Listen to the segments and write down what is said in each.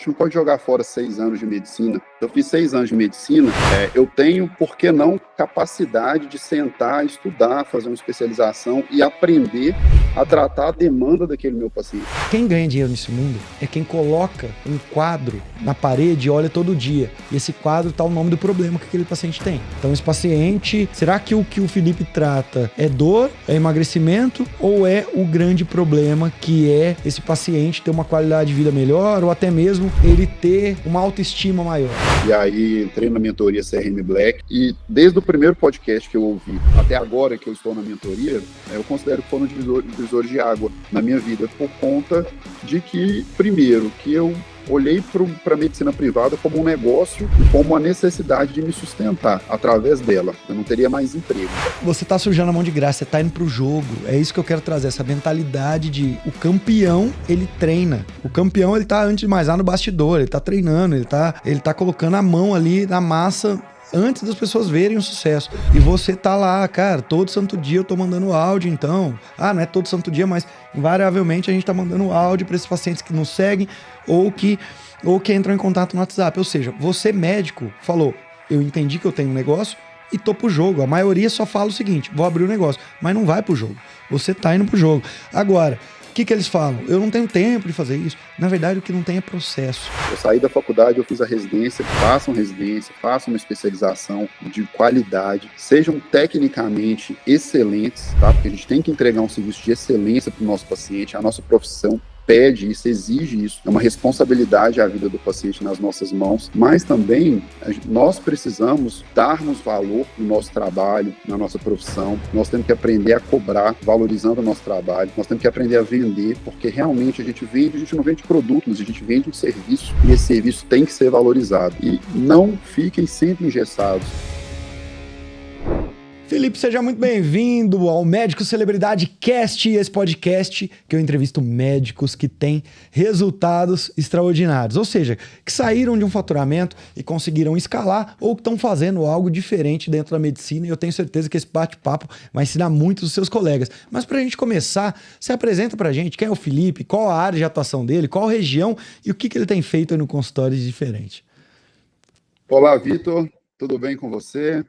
gente não pode jogar fora 6 anos de medicina. Eu fiz 6 anos de medicina, eu tenho, por que não, capacidade de sentar, estudar, fazer uma especialização e aprender a tratar a demanda daquele meu paciente. Quem ganha dinheiro nesse mundo é quem coloca um quadro na parede e olha todo dia. E esse quadro está o nome do problema que aquele paciente tem. Então esse paciente, será que o Felipe trata é dor, é emagrecimento ou é o grande problema que é esse paciente ter uma qualidade de vida melhor ou até mesmo ele ter uma autoestima maior? E aí entrei na mentoria CRM Black e desde o primeiro podcast que eu ouvi até agora que eu estou na mentoria, eu considero que foram divisores de água na minha vida por conta de que, primeiro, que eu olhei para a medicina privada como um negócio e como uma necessidade de me sustentar através dela. Eu não teria mais emprego. Você tá sujando a mão de graça, você tá indo pro jogo. É isso que eu quero trazer, essa mentalidade de o campeão, ele treina. O campeão, ele tá, antes de mais nada, no bastidor, ele tá treinando, ele tá colocando a mão ali na massa antes das pessoas verem o sucesso. E você tá lá, cara, todo santo dia eu tô mandando áudio, então. Não é todo santo dia, mas invariavelmente a gente tá mandando áudio para esses pacientes que nos seguem ou que entram em contato no WhatsApp. Ou seja, você médico falou, eu entendi que eu tenho um negócio e tô pro jogo. A maioria só fala o seguinte, vou abrir o negócio, mas não vai pro jogo. Você tá indo pro jogo. Agora, o que eles falam? Eu não tenho tempo de fazer isso. Na verdade, o que não tem é processo. Eu saí da faculdade, eu fiz a residência, façam uma especialização de qualidade, sejam tecnicamente excelentes, tá? Porque a gente tem que entregar um serviço de excelência para o nosso paciente, a nossa profissão pede isso, exige isso, é uma responsabilidade a vida do paciente nas nossas mãos, mas também nós precisamos darmos valor no nosso trabalho, na nossa profissão, nós temos que aprender a cobrar, valorizando o nosso trabalho, nós temos que aprender a vender, porque realmente a gente não vende produtos, a gente vende um serviço, e esse serviço tem que ser valorizado, e não fiquem sempre engessados. Felipe, seja muito bem-vindo ao Médico Celebridade Cast, esse podcast que eu entrevisto médicos que têm resultados extraordinários, ou seja, que saíram de um faturamento e conseguiram escalar ou que estão fazendo algo diferente dentro da medicina, e eu tenho certeza que esse bate-papo vai ensinar muito os seus colegas. Mas para a gente começar, se apresenta para a gente quem é o Felipe, qual a área de atuação dele, qual a região e o que ele tem feito aí no consultório de diferente. Olá, Vitor, tudo bem com você?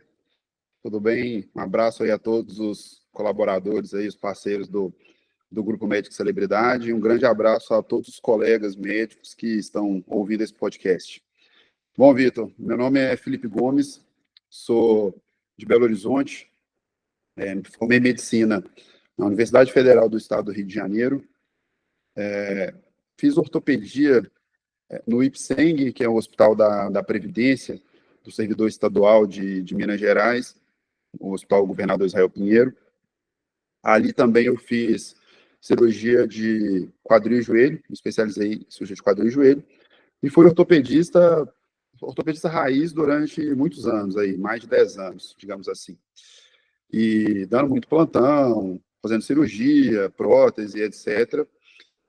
Tudo bem? Um abraço aí a todos os colaboradores aí, os parceiros do Grupo Médico Celebridade. Um grande abraço a todos os colegas médicos que estão ouvindo esse podcast. Bom, Vitor, meu nome é Felipe Gomes, sou de Belo Horizonte, me formei em medicina na Universidade Federal do Estado do Rio de Janeiro, fiz ortopedia no IPSENG, que é o Hospital da Previdência, do Servidor Estadual de Minas Gerais, o Hospital Governador Israel Pinheiro. Ali também eu fiz cirurgia de quadril e joelho, me especializei em cirurgia de quadril e joelho, e fui ortopedista raiz durante muitos anos, aí, mais de 10 anos, digamos assim. E dando muito plantão, fazendo cirurgia, prótese, etc.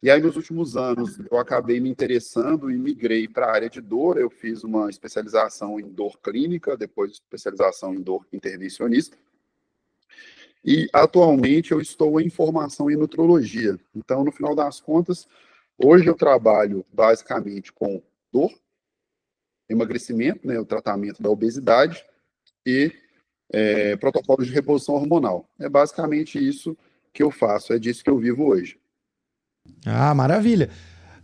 E aí, nos últimos anos, eu acabei me interessando e migrei para a área de dor. Eu fiz uma especialização em dor clínica, depois especialização em dor intervencionista. E, atualmente, eu estou em formação em nutrologia. Então, no final das contas, hoje eu trabalho basicamente com dor, emagrecimento, né, o tratamento da obesidade e protocolos de reposição hormonal. É basicamente isso que eu faço, é disso que eu vivo hoje. Maravilha.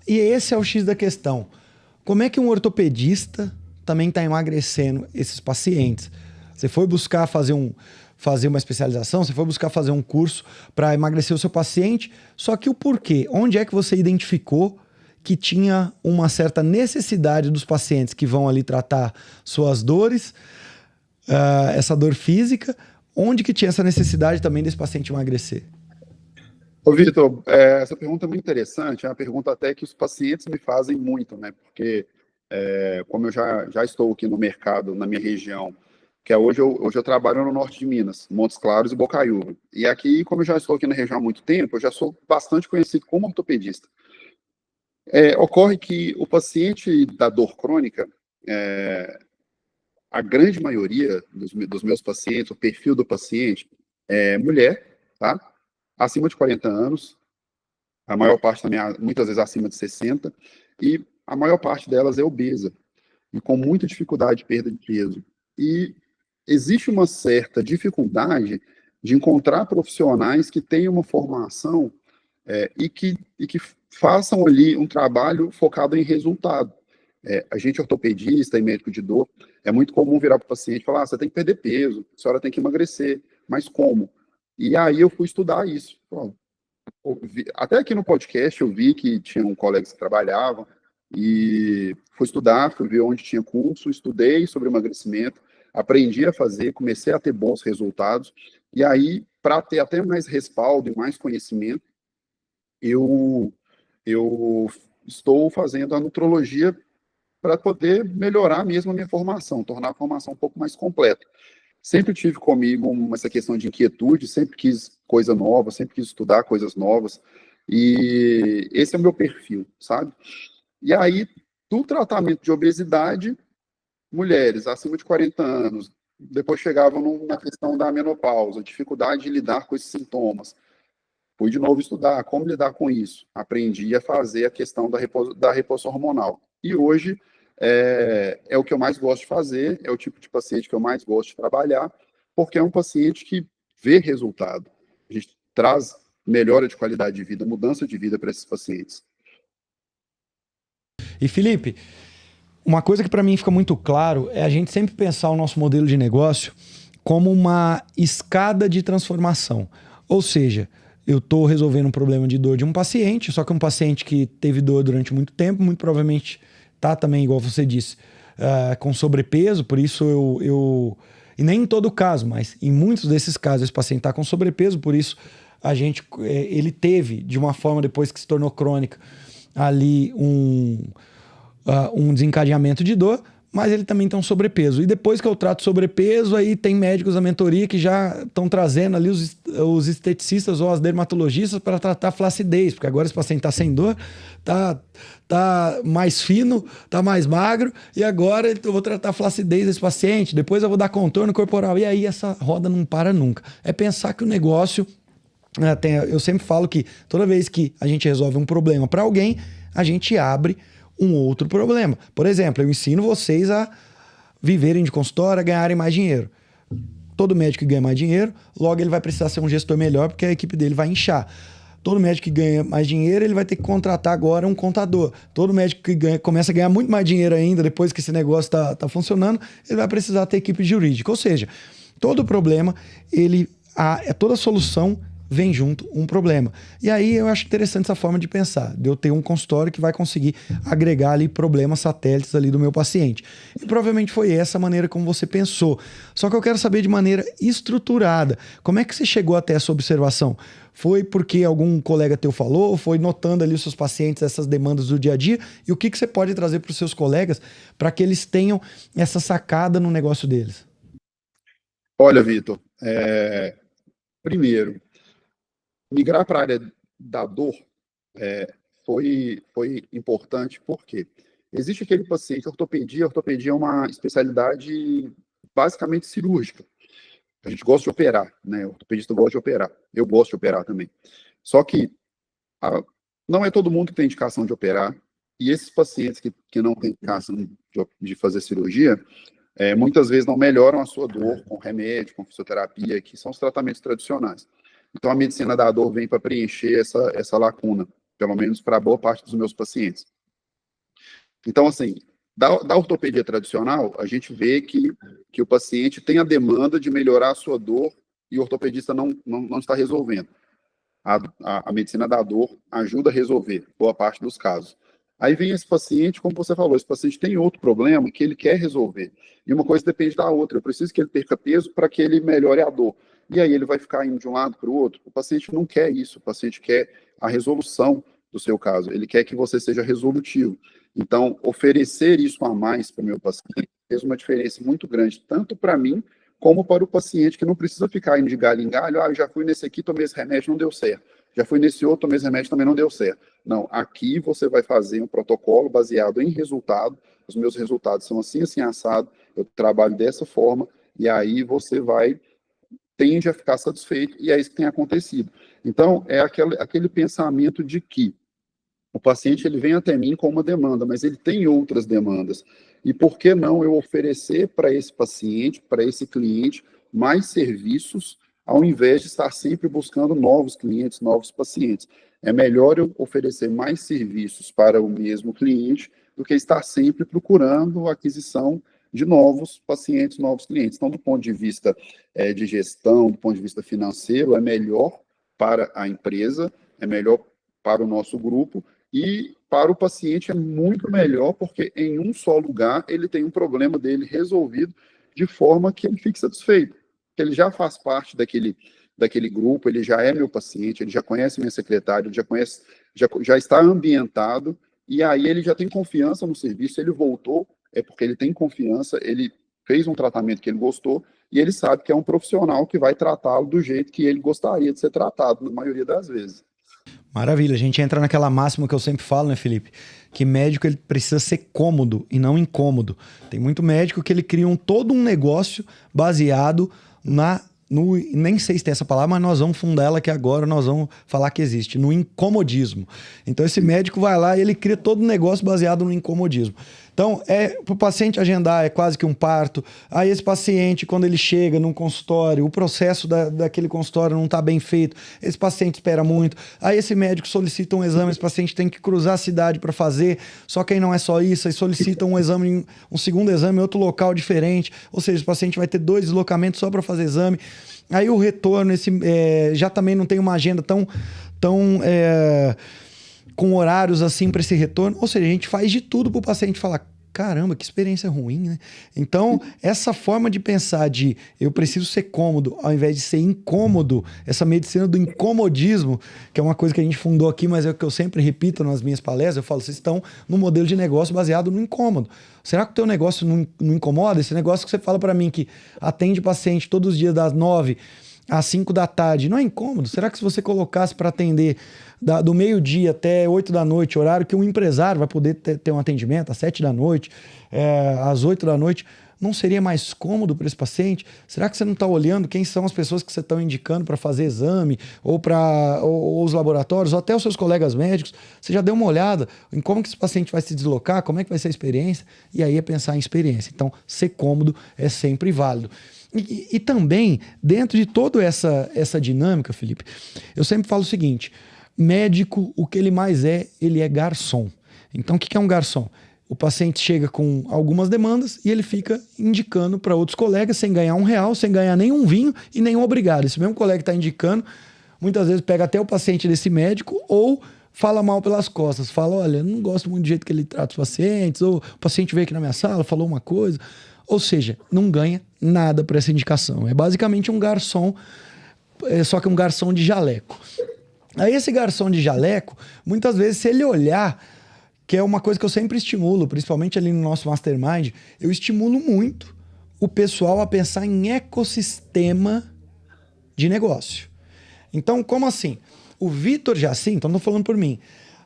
E esse é o X da questão. Como é que um ortopedista também está emagrecendo esses pacientes? Você foi buscar fazer uma especialização, você foi buscar fazer um curso para emagrecer o seu paciente, só que o porquê? Onde é que você identificou que tinha uma certa necessidade dos pacientes que vão ali tratar suas dores, essa dor física, onde que tinha essa necessidade também desse paciente emagrecer? Ô, Vitor, essa pergunta é muito interessante, é uma pergunta até que os pacientes me fazem muito, né? Porque, como eu já estou aqui no mercado, na minha região, que hoje eu trabalho no norte de Minas, Montes Claros e Bocaiúva. E aqui, como eu já estou aqui na região há muito tempo, eu já sou bastante conhecido como ortopedista. Ocorre que o paciente da dor crônica, a grande maioria dos meus pacientes, o perfil do paciente é mulher, tá? Acima de 40 anos, a maior parte também, muitas vezes acima de 60, e a maior parte delas é obesa e com muita dificuldade de perda de peso. E existe uma certa dificuldade de encontrar profissionais que tenham uma formação e que façam ali um trabalho focado em resultado. A gente ortopedista e médico de dor, é muito comum virar para o paciente e falar, você tem que perder peso, a senhora tem que emagrecer, mas como? E aí eu fui estudar isso. Até aqui no podcast eu vi que tinham colegas que trabalhavam, e fui estudar, fui ver onde tinha curso, estudei sobre emagrecimento, aprendi a fazer, comecei a ter bons resultados, e aí, para ter até mais respaldo e mais conhecimento, eu, eu estou fazendo a nutrologia para poder melhorar mesmo a minha formação, tornar a formação um pouco mais completa. Sempre tive comigo essa questão de inquietude, sempre quis coisa nova, sempre quis estudar coisas novas, e esse é o meu perfil, sabe? E aí, do tratamento de obesidade, mulheres acima de 40 anos, depois chegavam na questão da menopausa, dificuldade de lidar com esses sintomas. Fui de novo estudar como lidar com isso. Aprendi a fazer a questão da reposição hormonal. E hoje é o que eu mais gosto de fazer, é o tipo de paciente que eu mais gosto de trabalhar, porque é um paciente que vê resultado. A gente traz melhora de qualidade de vida, mudança de vida para esses pacientes. E Felipe, uma coisa que para mim fica muito claro é a gente sempre pensar o nosso modelo de negócio como uma escada de transformação. Ou seja, eu estou resolvendo um problema de dor de um paciente, só que um paciente que teve dor durante muito tempo, muito provavelmente está também, igual você disse, com sobrepeso, por isso e nem em todo caso, mas em muitos desses casos esse paciente está com sobrepeso, por isso ele teve, de uma forma depois que se tornou crônica, ali um desencadeamento de dor, mas ele também tem um sobrepeso. E depois que eu trato sobrepeso, aí tem médicos da mentoria que já estão trazendo ali os esteticistas ou as dermatologistas para tratar flacidez, porque agora esse paciente está sem dor, tá mais fino, tá mais magro, e agora eu vou tratar a flacidez desse paciente, depois eu vou dar contorno corporal, e aí essa roda não para nunca. É pensar que o negócio... eu sempre falo que toda vez que a gente resolve um problema para alguém, a gente abre um outro problema. Por exemplo, eu ensino vocês a viverem de consultório, a ganharem mais dinheiro. Todo médico que ganha mais dinheiro, logo ele vai precisar ser um gestor melhor, porque a equipe dele vai inchar. Todo médico que ganha mais dinheiro, ele vai ter que contratar agora um contador. Todo médico que começa a ganhar muito mais dinheiro ainda, depois que esse negócio tá funcionando, ele vai precisar ter equipe jurídica. Ou seja, todo problema, toda solução vem junto um problema. E aí eu acho interessante essa forma de pensar, de eu ter um consultório que vai conseguir agregar ali problemas satélites ali do meu paciente. E provavelmente foi essa a maneira como você pensou. Só que eu quero saber de maneira estruturada, como é que você chegou até essa observação? Foi porque algum colega teu falou? Foi notando ali os seus pacientes, essas demandas do dia a dia? E o que você pode trazer para os seus colegas para que eles tenham essa sacada no negócio deles? Olha, Vitor, primeiro, migrar para a área da dor foi importante, porque existe aquele paciente, ortopedia é uma especialidade basicamente cirúrgica. A gente gosta de operar, né? O ortopedista gosta de operar. Eu gosto de operar também. Só que não é todo mundo que tem indicação de operar, e esses pacientes que não têm indicação de fazer cirurgia, muitas vezes não melhoram a sua dor com remédio, com fisioterapia, que são os tratamentos tradicionais. Então, a medicina da dor vem para preencher essa lacuna, pelo menos para boa parte dos meus pacientes. Então, assim, da ortopedia tradicional, a gente vê que o paciente tem a demanda de melhorar a sua dor e o ortopedista não está resolvendo. A medicina da dor ajuda a resolver boa parte dos casos. Aí vem esse paciente, como você falou, esse paciente tem outro problema que ele quer resolver. E uma coisa depende da outra. Eu preciso que ele perca peso para que ele melhore a dor. E aí ele vai ficar indo de um lado para o outro. O paciente não quer isso. O paciente quer a resolução do seu caso. Ele quer que você seja resolutivo. Então, oferecer isso a mais para o meu paciente fez uma diferença muito grande, tanto para mim, como para o paciente, que não precisa ficar indo de galho em galho. Eu já fui nesse aqui, tomei esse remédio, não deu certo. Já fui nesse outro, tomei esse remédio, também não deu certo. Não, aqui você vai fazer um protocolo baseado em resultado. Os meus resultados são assim, assim, assado. Eu trabalho dessa forma, e aí você tende a ficar satisfeito, e é isso que tem acontecido. Então, é aquele pensamento de que O paciente ele vem até mim com uma demanda, mas ele tem outras demandas. E por que não eu oferecer para esse paciente, para esse cliente, mais serviços, ao invés de estar sempre buscando novos clientes, novos pacientes? É melhor eu oferecer mais serviços para o mesmo cliente do que estar sempre procurando a aquisição de novos pacientes, novos clientes. Então, do ponto de vista de gestão, do ponto de vista financeiro, é melhor para a empresa, é melhor para o nosso grupo, e para o paciente é muito melhor, porque em um só lugar ele tem um problema dele resolvido de forma que ele fique satisfeito. Ele já faz parte daquele grupo, ele já é meu paciente, ele já conhece minha secretária, ele já está ambientado, e aí ele já tem confiança no serviço, ele voltou, é porque ele tem confiança, ele fez um tratamento que ele gostou, e ele sabe que é um profissional que vai tratá-lo do jeito que ele gostaria de ser tratado, na maioria das vezes. Maravilha, a gente entra naquela máxima que eu sempre falo, né, Felipe? Que médico ele precisa ser cômodo e não incômodo. Tem muito médico que ele cria todo um negócio baseado nem sei se tem essa palavra, mas nós vamos fundar ela que agora nós vamos falar que existe, no incomodismo. Então esse médico vai lá e ele cria todo um negócio baseado no incomodismo. Então, para o paciente agendar é quase que um parto. Aí esse paciente, quando ele chega num consultório, o processo daquele consultório não está bem feito, esse paciente espera muito. Aí esse médico solicita um exame, esse paciente tem que cruzar a cidade para fazer, só que aí não é só isso, aí solicita um exame, um segundo exame em outro local diferente, ou seja, esse paciente vai ter 2 deslocamentos só para fazer exame. Aí o retorno, já também não tem uma agenda tão com horários assim para esse retorno. Ou seja, a gente faz de tudo para o paciente falar, caramba, que experiência ruim, né? Então, essa forma de pensar de eu preciso ser cômodo ao invés de ser incômodo, essa medicina do incomodismo, que é uma coisa que a gente fundou aqui, mas é o que eu sempre repito nas minhas palestras, eu falo, vocês estão no modelo de negócio baseado no incômodo. Será que o teu negócio não incomoda? Esse negócio que você fala para mim que atende paciente todos os dias das 9 às 5 da tarde, não é incômodo? Será que se você colocasse para atender do meio-dia até 8 da noite, horário que um empresário vai poder ter um atendimento às 7 da noite, às 8 da noite, não seria mais cômodo para esse paciente? Será que você não está olhando quem são as pessoas que você está indicando para fazer exame, ou os laboratórios, ou até os seus colegas médicos? Você já deu uma olhada em como que esse paciente vai se deslocar, como é que vai ser a experiência? E aí é pensar em experiência. Então, ser cômodo é sempre válido. E também, dentro de toda essa dinâmica, Felipe, eu sempre falo o seguinte, médico, o que ele mais ele é garçom. Então, o que é um garçom? O paciente chega com algumas demandas e ele fica indicando para outros colegas sem ganhar R$1, sem ganhar nenhum vinho e nenhum obrigado. Esse mesmo colega que está indicando, muitas vezes pega até o paciente desse médico ou fala mal pelas costas. Fala, olha, não gosto muito do jeito que ele trata os pacientes, ou o paciente veio aqui na minha sala, falou uma coisa. Ou seja, não ganha nada por essa indicação. É basicamente um garçom, só que um garçom de jaleco. Aí esse garçom de jaleco, muitas vezes, se ele olhar, que é uma coisa que eu sempre estimulo, principalmente ali no nosso Mastermind, eu estimulo muito o pessoal a pensar em ecossistema de negócio. Então, como assim? O Vitor Jacim, então não estou falando por mim,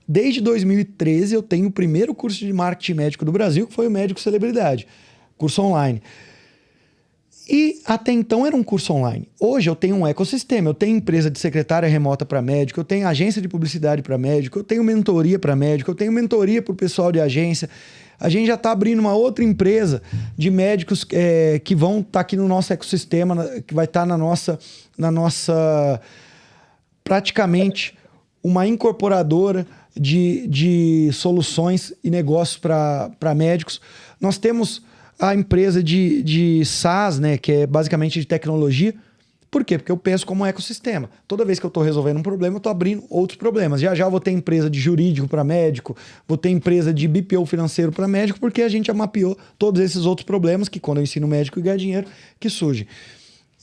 desde 2013 eu tenho o primeiro curso de marketing médico do Brasil, que foi o Médico Celebridade, curso online. E até então era um curso online. Hoje eu tenho um ecossistema, eu tenho empresa de secretária remota para médico, eu tenho agência de publicidade para médico, eu tenho mentoria para médico, eu tenho mentoria para o pessoal de agência. A gente já está abrindo uma outra empresa de médicos que vão estar aqui no nosso ecossistema, que vai estar na nossa praticamente uma incorporadora de soluções e negócios para médicos. Nós temos a empresa de SaaS, né, que é basicamente de tecnologia. Por quê? Porque eu penso como um ecossistema. Toda vez que eu estou resolvendo um problema, eu estou abrindo outros problemas. Já eu vou ter empresa de jurídico para médico, vou ter empresa de BPO financeiro para médico, porque a gente já mapeou todos esses outros problemas que, quando eu ensino médico e ganhar dinheiro, que surgem.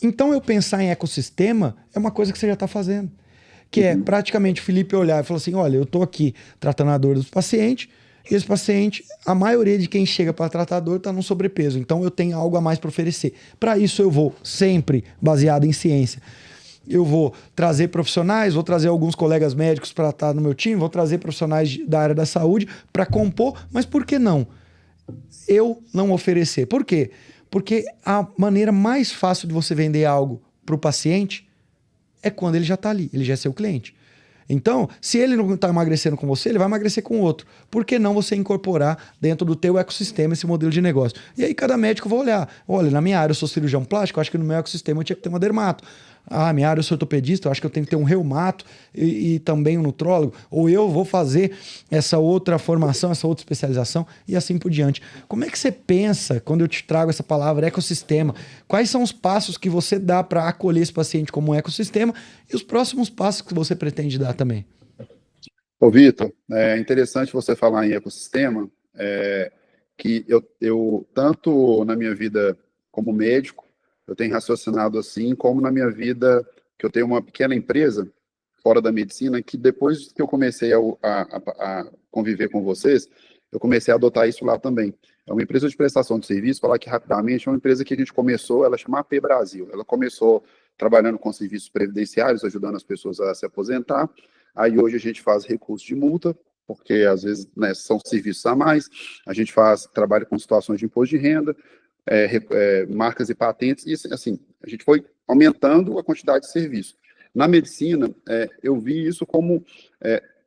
Então, eu pensar em ecossistema é uma coisa que você já está fazendo. Que é praticamente o Felipe olhar e falar assim, olha, eu estou aqui tratando a dor dos pacientes, e esse paciente, a maioria de quem chega para tratar a dor está num sobrepeso. Então eu tenho algo a mais para oferecer. Para isso eu vou sempre baseado em ciência. Eu vou trazer profissionais, vou trazer alguns colegas médicos para estar no meu time, vou trazer profissionais da área da saúde para compor. Mas por que não? Eu não oferecer. Por quê? Porque a maneira mais fácil de você vender algo para o paciente é quando ele já está ali, ele já é seu cliente. Então, se ele não está emagrecendo com você, ele vai emagrecer com outro. Por que não você incorporar dentro do teu ecossistema esse modelo de negócio? E aí cada médico vai olhar. Olha, na minha área eu sou cirurgião plástico, eu acho que no meu ecossistema eu tinha que ter uma dermato. Ah, minha área eu sou ortopedista, eu acho que eu tenho que ter um reumato e também um nutrólogo. Ou eu vou fazer essa outra formação, essa outra especialização e assim por diante. Como é que você pensa, quando eu te trago essa palavra ecossistema, quais são os passos que você dá para acolher esse paciente como um ecossistema e os próximos passos que você pretende dar também? Ô, Vitor, é interessante você falar em ecossistema, que eu, tanto na minha vida como médico, eu tenho raciocinado assim, como na minha vida, que eu tenho uma pequena empresa fora da medicina, que depois que eu comecei a conviver com vocês, eu comecei a adotar isso lá também. É uma empresa de prestação de serviço, falar aqui rapidamente, é uma empresa que a gente começou, ela chama AP Brasil. Ela começou trabalhando com serviços previdenciários, ajudando as pessoas a se aposentar. Aí hoje a gente faz recurso de multa, porque às vezes, né, são serviços a mais. A gente trabalha com situações de imposto de renda, marcas e patentes, e assim, a gente foi aumentando a quantidade de serviços. Na medicina, eu vi isso como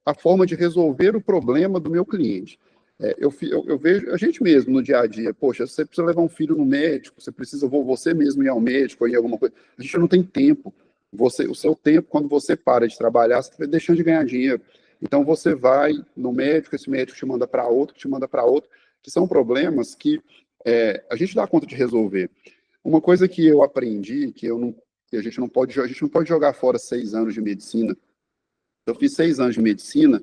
a forma de resolver o problema do meu cliente. Eu vejo a gente mesmo no dia a dia, poxa, você precisa levar um filho no médico, você precisa você mesmo ir ao médico, ou ir alguma coisa, a gente não tem tempo. O seu tempo, quando você para de trabalhar, você vai deixando de ganhar dinheiro. Então, você vai no médico, esse médico te manda para outro, que são problemas que a gente dá conta de resolver. Uma coisa que eu aprendi, que a gente não pode jogar fora 6 anos de medicina. Eu fiz 6 anos de medicina,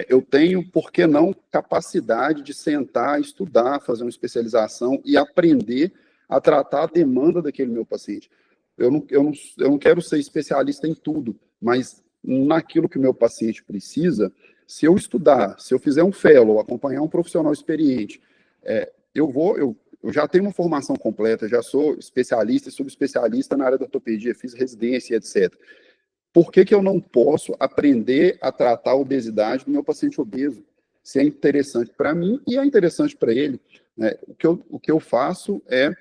eu tenho, por que não, capacidade de sentar, estudar, fazer uma especialização e aprender a tratar a demanda daquele meu paciente. Eu não quero ser especialista em tudo, mas naquilo que o meu paciente precisa, se eu estudar, se eu fizer um fellow, acompanhar um profissional experiente, eu já tenho uma formação completa, já sou especialista e subespecialista na área da ortopedia, fiz residência, etc. Por que eu não posso aprender a tratar a obesidade do meu paciente obeso? Se é interessante para mim e é interessante para ele, né? O que eu faço é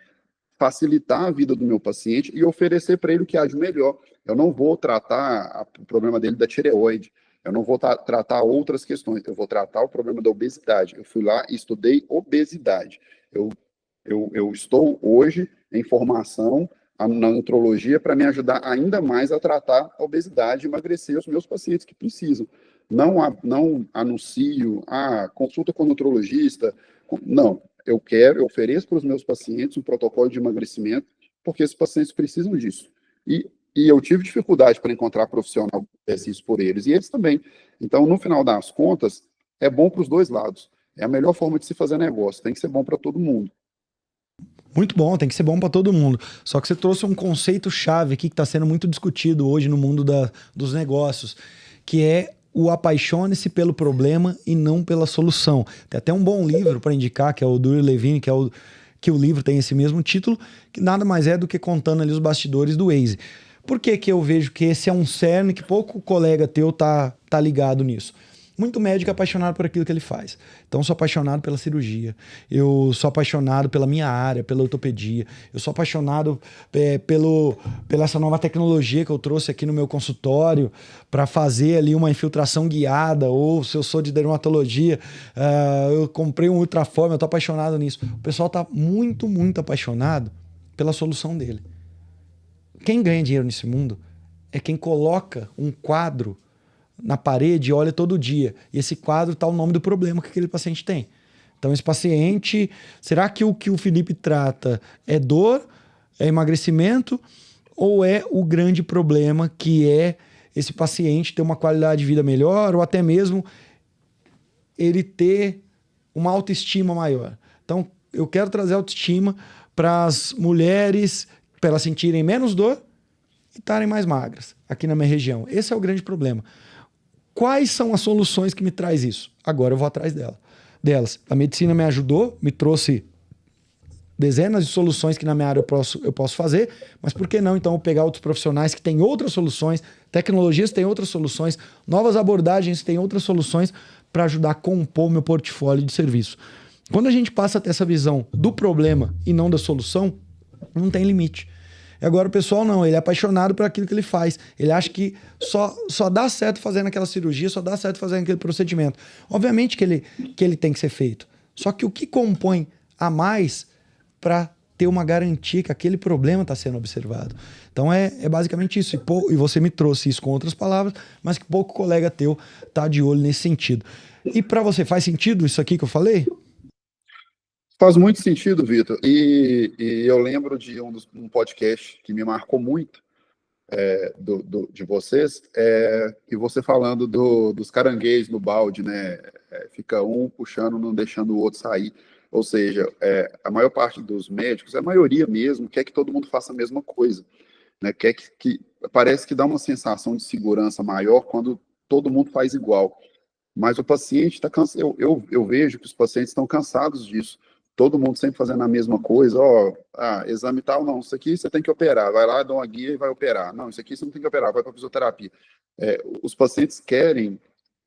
facilitar a vida do meu paciente e oferecer para ele o que há de melhor. Eu não vou tratar o problema dele da tireoide, eu não vou tratar outras questões, eu vou tratar o problema da obesidade. Eu fui lá e estudei obesidade. Eu estou hoje em formação na nutrologia para me ajudar ainda mais a tratar a obesidade e emagrecer os meus pacientes que precisam. Não anuncio, consulta com o nutrologista. Não, eu ofereço para os meus pacientes um protocolo de emagrecimento, porque esses pacientes precisam disso. E eu tive dificuldade para encontrar profissional que fizesse isso por eles, e eles também. Então, no final das contas, é bom para os dois lados. É a melhor forma de se fazer negócio, tem que ser bom para todo mundo. Muito bom, tem que ser bom para todo mundo. Só que você trouxe um conceito-chave aqui que está sendo muito discutido hoje no mundo dos negócios, que é o apaixone-se pelo problema e não pela solução. Tem até um bom livro para indicar, que é o do Levine, que o livro tem esse mesmo título, que nada mais é do que contando ali os bastidores do Waze. Por que eu vejo que esse é um cerne que pouco colega teu tá ligado nisso? Muito médico é apaixonado por aquilo que ele faz. Então, eu sou apaixonado pela cirurgia. Eu sou apaixonado pela minha área, pela ortopedia. Eu sou apaixonado pela essa nova tecnologia que eu trouxe aqui no meu consultório para fazer ali uma infiltração guiada. Ou se eu sou de dermatologia, eu comprei um Ultraform, eu tô apaixonado nisso. O pessoal tá muito, muito apaixonado pela solução dele. Quem ganha dinheiro nesse mundo é quem coloca um quadro na parede e olha todo dia. E esse quadro tá o nome do problema que aquele paciente tem. Então, esse paciente... Será que o Felipe trata é dor, é emagrecimento, ou é o grande problema que é esse paciente ter uma qualidade de vida melhor, ou até mesmo ele ter uma autoestima maior? Então, eu quero trazer autoestima para as mulheres, para elas sentirem menos dor e estarem mais magras aqui na minha região. Esse é o grande problema. Quais são as soluções que me traz isso? Agora eu vou atrás delas. A medicina me ajudou, me trouxe dezenas de soluções que na minha área eu posso fazer, mas por que não então eu pegar outros profissionais que têm outras soluções, tecnologias que têm outras soluções, novas abordagens que têm outras soluções para ajudar a compor meu portfólio de serviço. Quando a gente passa a ter essa visão do problema e não da solução, não tem limite. E agora o pessoal não, ele é apaixonado por aquilo que ele faz. Ele acha que só dá certo fazendo aquela cirurgia, só dá certo fazendo aquele procedimento. Obviamente que ele tem que ser feito. Só que o que compõe a mais para ter uma garantia que aquele problema está sendo observado? Então é basicamente isso. E você me trouxe isso com outras palavras, mas que pouco colega teu tá de olho nesse sentido. E para você, faz sentido isso aqui que eu falei? Faz muito sentido, Vitor. E eu lembro de um podcast que me marcou muito, de vocês, e você falando dos caranguejos no balde, né? Fica um puxando, não deixando o outro sair. Ou seja, a maior parte dos médicos, a maioria mesmo, quer que todo mundo faça a mesma coisa, né? Quer que parece que dá uma sensação de segurança maior quando todo mundo faz igual. Mas o paciente está cansado. Eu vejo que os pacientes estão cansados disso. Todo mundo sempre fazendo a mesma coisa. Exame tal, não, isso aqui você tem que operar. Vai lá, dá uma guia e vai operar. Não, isso aqui você não tem que operar, vai para fisioterapia. Os pacientes querem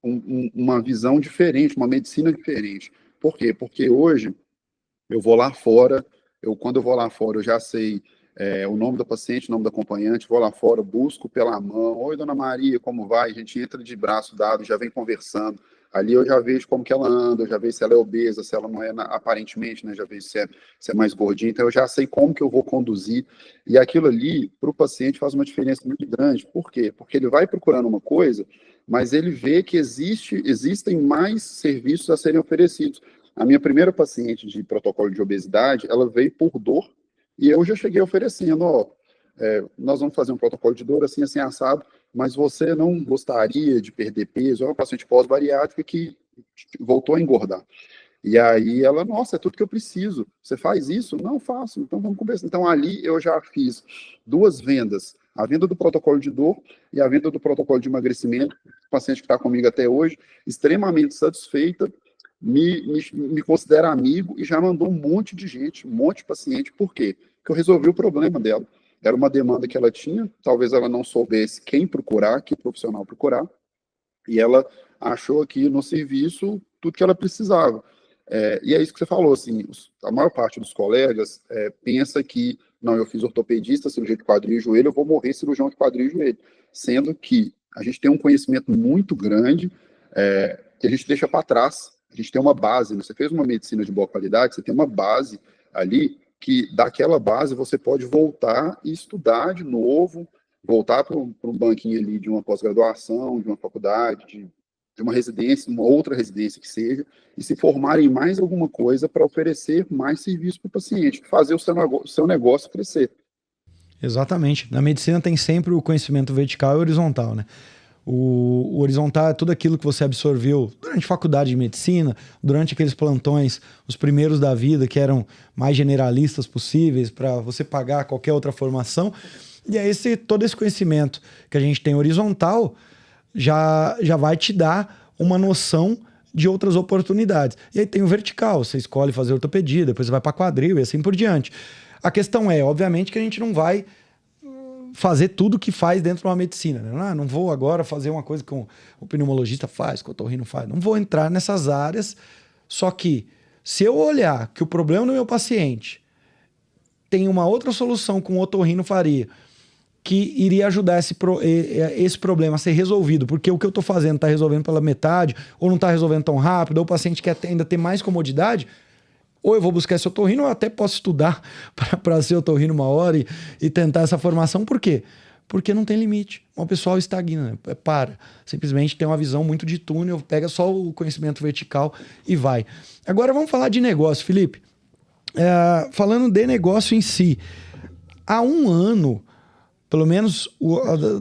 uma visão diferente, uma medicina diferente. Por quê? Porque hoje eu vou lá fora, quando eu vou lá fora, eu já sei o nome do paciente, o nome do acompanhante, vou lá fora, busco pela mão. Oi, dona Maria, como vai? A gente entra de braço dado, já vem conversando. Ali eu já vejo como que ela anda, eu já vejo se ela é obesa, se ela não é, aparentemente, né? Já vejo se é mais gordinha. Então eu já sei como que eu vou conduzir. E aquilo ali, para o paciente, faz uma diferença muito grande. Por quê? Porque ele vai procurando uma coisa, mas ele vê que existem mais serviços a serem oferecidos. A minha primeira paciente de protocolo de obesidade, ela veio por dor, e eu já cheguei oferecendo, nós vamos fazer um protocolo de dor assim, assim, assado, mas você não gostaria de perder peso? É uma paciente pós-bariátrica que voltou a engordar. E aí ela, nossa, é tudo que eu preciso. Você faz isso? Não faço, então vamos conversar. Então ali eu já fiz 2 vendas, a venda do protocolo de dor e a venda do protocolo de emagrecimento. O paciente que está comigo até hoje, extremamente satisfeita, me considera amigo e já mandou um monte de gente, um monte de paciente. Por quê? Porque eu resolvi o problema dela. Era uma demanda que ela tinha, talvez ela não soubesse quem procurar, que profissional procurar, e ela achou aqui no serviço tudo que ela precisava. E é isso que você falou, assim, a maior parte dos colegas pensa que, não, eu fiz ortopedista, cirurgia de quadril e joelho, eu vou morrer cirurgião de quadril e joelho. Sendo que a gente tem um conhecimento muito grande que a gente deixa para trás. A gente tem uma base, né? Você fez uma medicina de boa qualidade, você tem uma base ali, que daquela base você pode voltar e estudar de novo, voltar para um banquinho ali de uma pós-graduação, de uma faculdade, de uma residência, uma outra residência que seja, e se formar em mais alguma coisa para oferecer mais serviço para o paciente, fazer o seu negócio crescer. Exatamente. Na medicina tem sempre o conhecimento vertical e horizontal, né? O horizontal é tudo aquilo que você absorveu durante a faculdade de medicina, durante aqueles plantões, os primeiros da vida, que eram mais generalistas possíveis, para você pagar qualquer outra formação. E é todo esse conhecimento que a gente tem horizontal já vai te dar uma noção de outras oportunidades. E aí tem o vertical, você escolhe fazer ortopedia, depois você vai para quadril e assim por diante. A questão é, obviamente, que a gente não vai fazer tudo que faz dentro de uma medicina, né? Não vou agora fazer uma coisa que o pneumologista faz, que o otorrino faz. Não vou entrar nessas áreas, só que se eu olhar que o problema do meu paciente tem uma outra solução que um otorrino faria, que iria ajudar esse problema a ser resolvido, porque o que eu estou fazendo está resolvendo pela metade, ou não está resolvendo tão rápido, ou o paciente quer ainda ter mais comodidade, ou eu vou buscar esse otorrino, ou eu até posso estudar para ser otorrino uma hora e tentar essa formação. Por quê? Porque não tem limite. O pessoal estagna, para. Simplesmente tem uma visão muito de túnel, pega só o conhecimento vertical e vai. Agora vamos falar de negócio, Felipe. Falando de negócio em si. Há um ano, pelo menos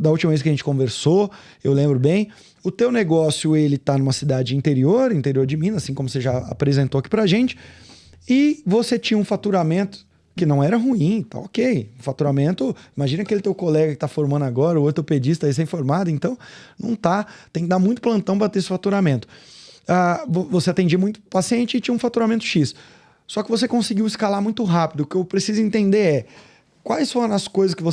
da última vez que a gente conversou, eu lembro bem, o teu negócio ele está numa cidade interior de Minas, assim como você já apresentou aqui pra gente, e você tinha um faturamento que não era ruim, tá ok. Faturamento, imagina aquele teu colega que tá formando agora, o ortopedista recém-formado, então não tá, tem que dar muito plantão para ter esse faturamento. Você atendia muito paciente e tinha um faturamento X. Só que você conseguiu escalar muito rápido. O que eu preciso entender é quais foram as coisas que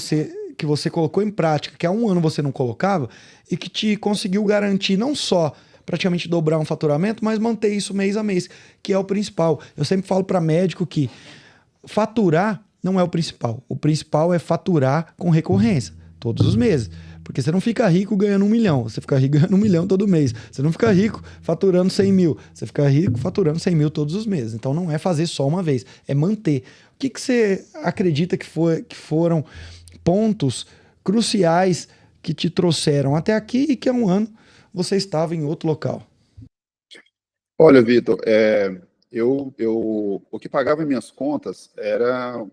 você colocou em prática, que há um ano você não colocava, e que te conseguiu garantir não só praticamente dobrar um faturamento, mas manter isso mês a mês, que é o principal. Eu sempre falo para médico que faturar não é o principal. O principal é faturar com recorrência, todos os meses. Porque você não fica rico ganhando 1 milhão, você fica rico ganhando 1 milhão todo mês. Você não fica rico faturando 100 mil, você fica rico faturando 100 mil todos os meses. Então não é fazer só uma vez, é manter. O que você acredita que foram pontos cruciais que te trouxeram até aqui e que há um ano você estava em outro local? Olha, Vitor, o que pagava minhas contas eram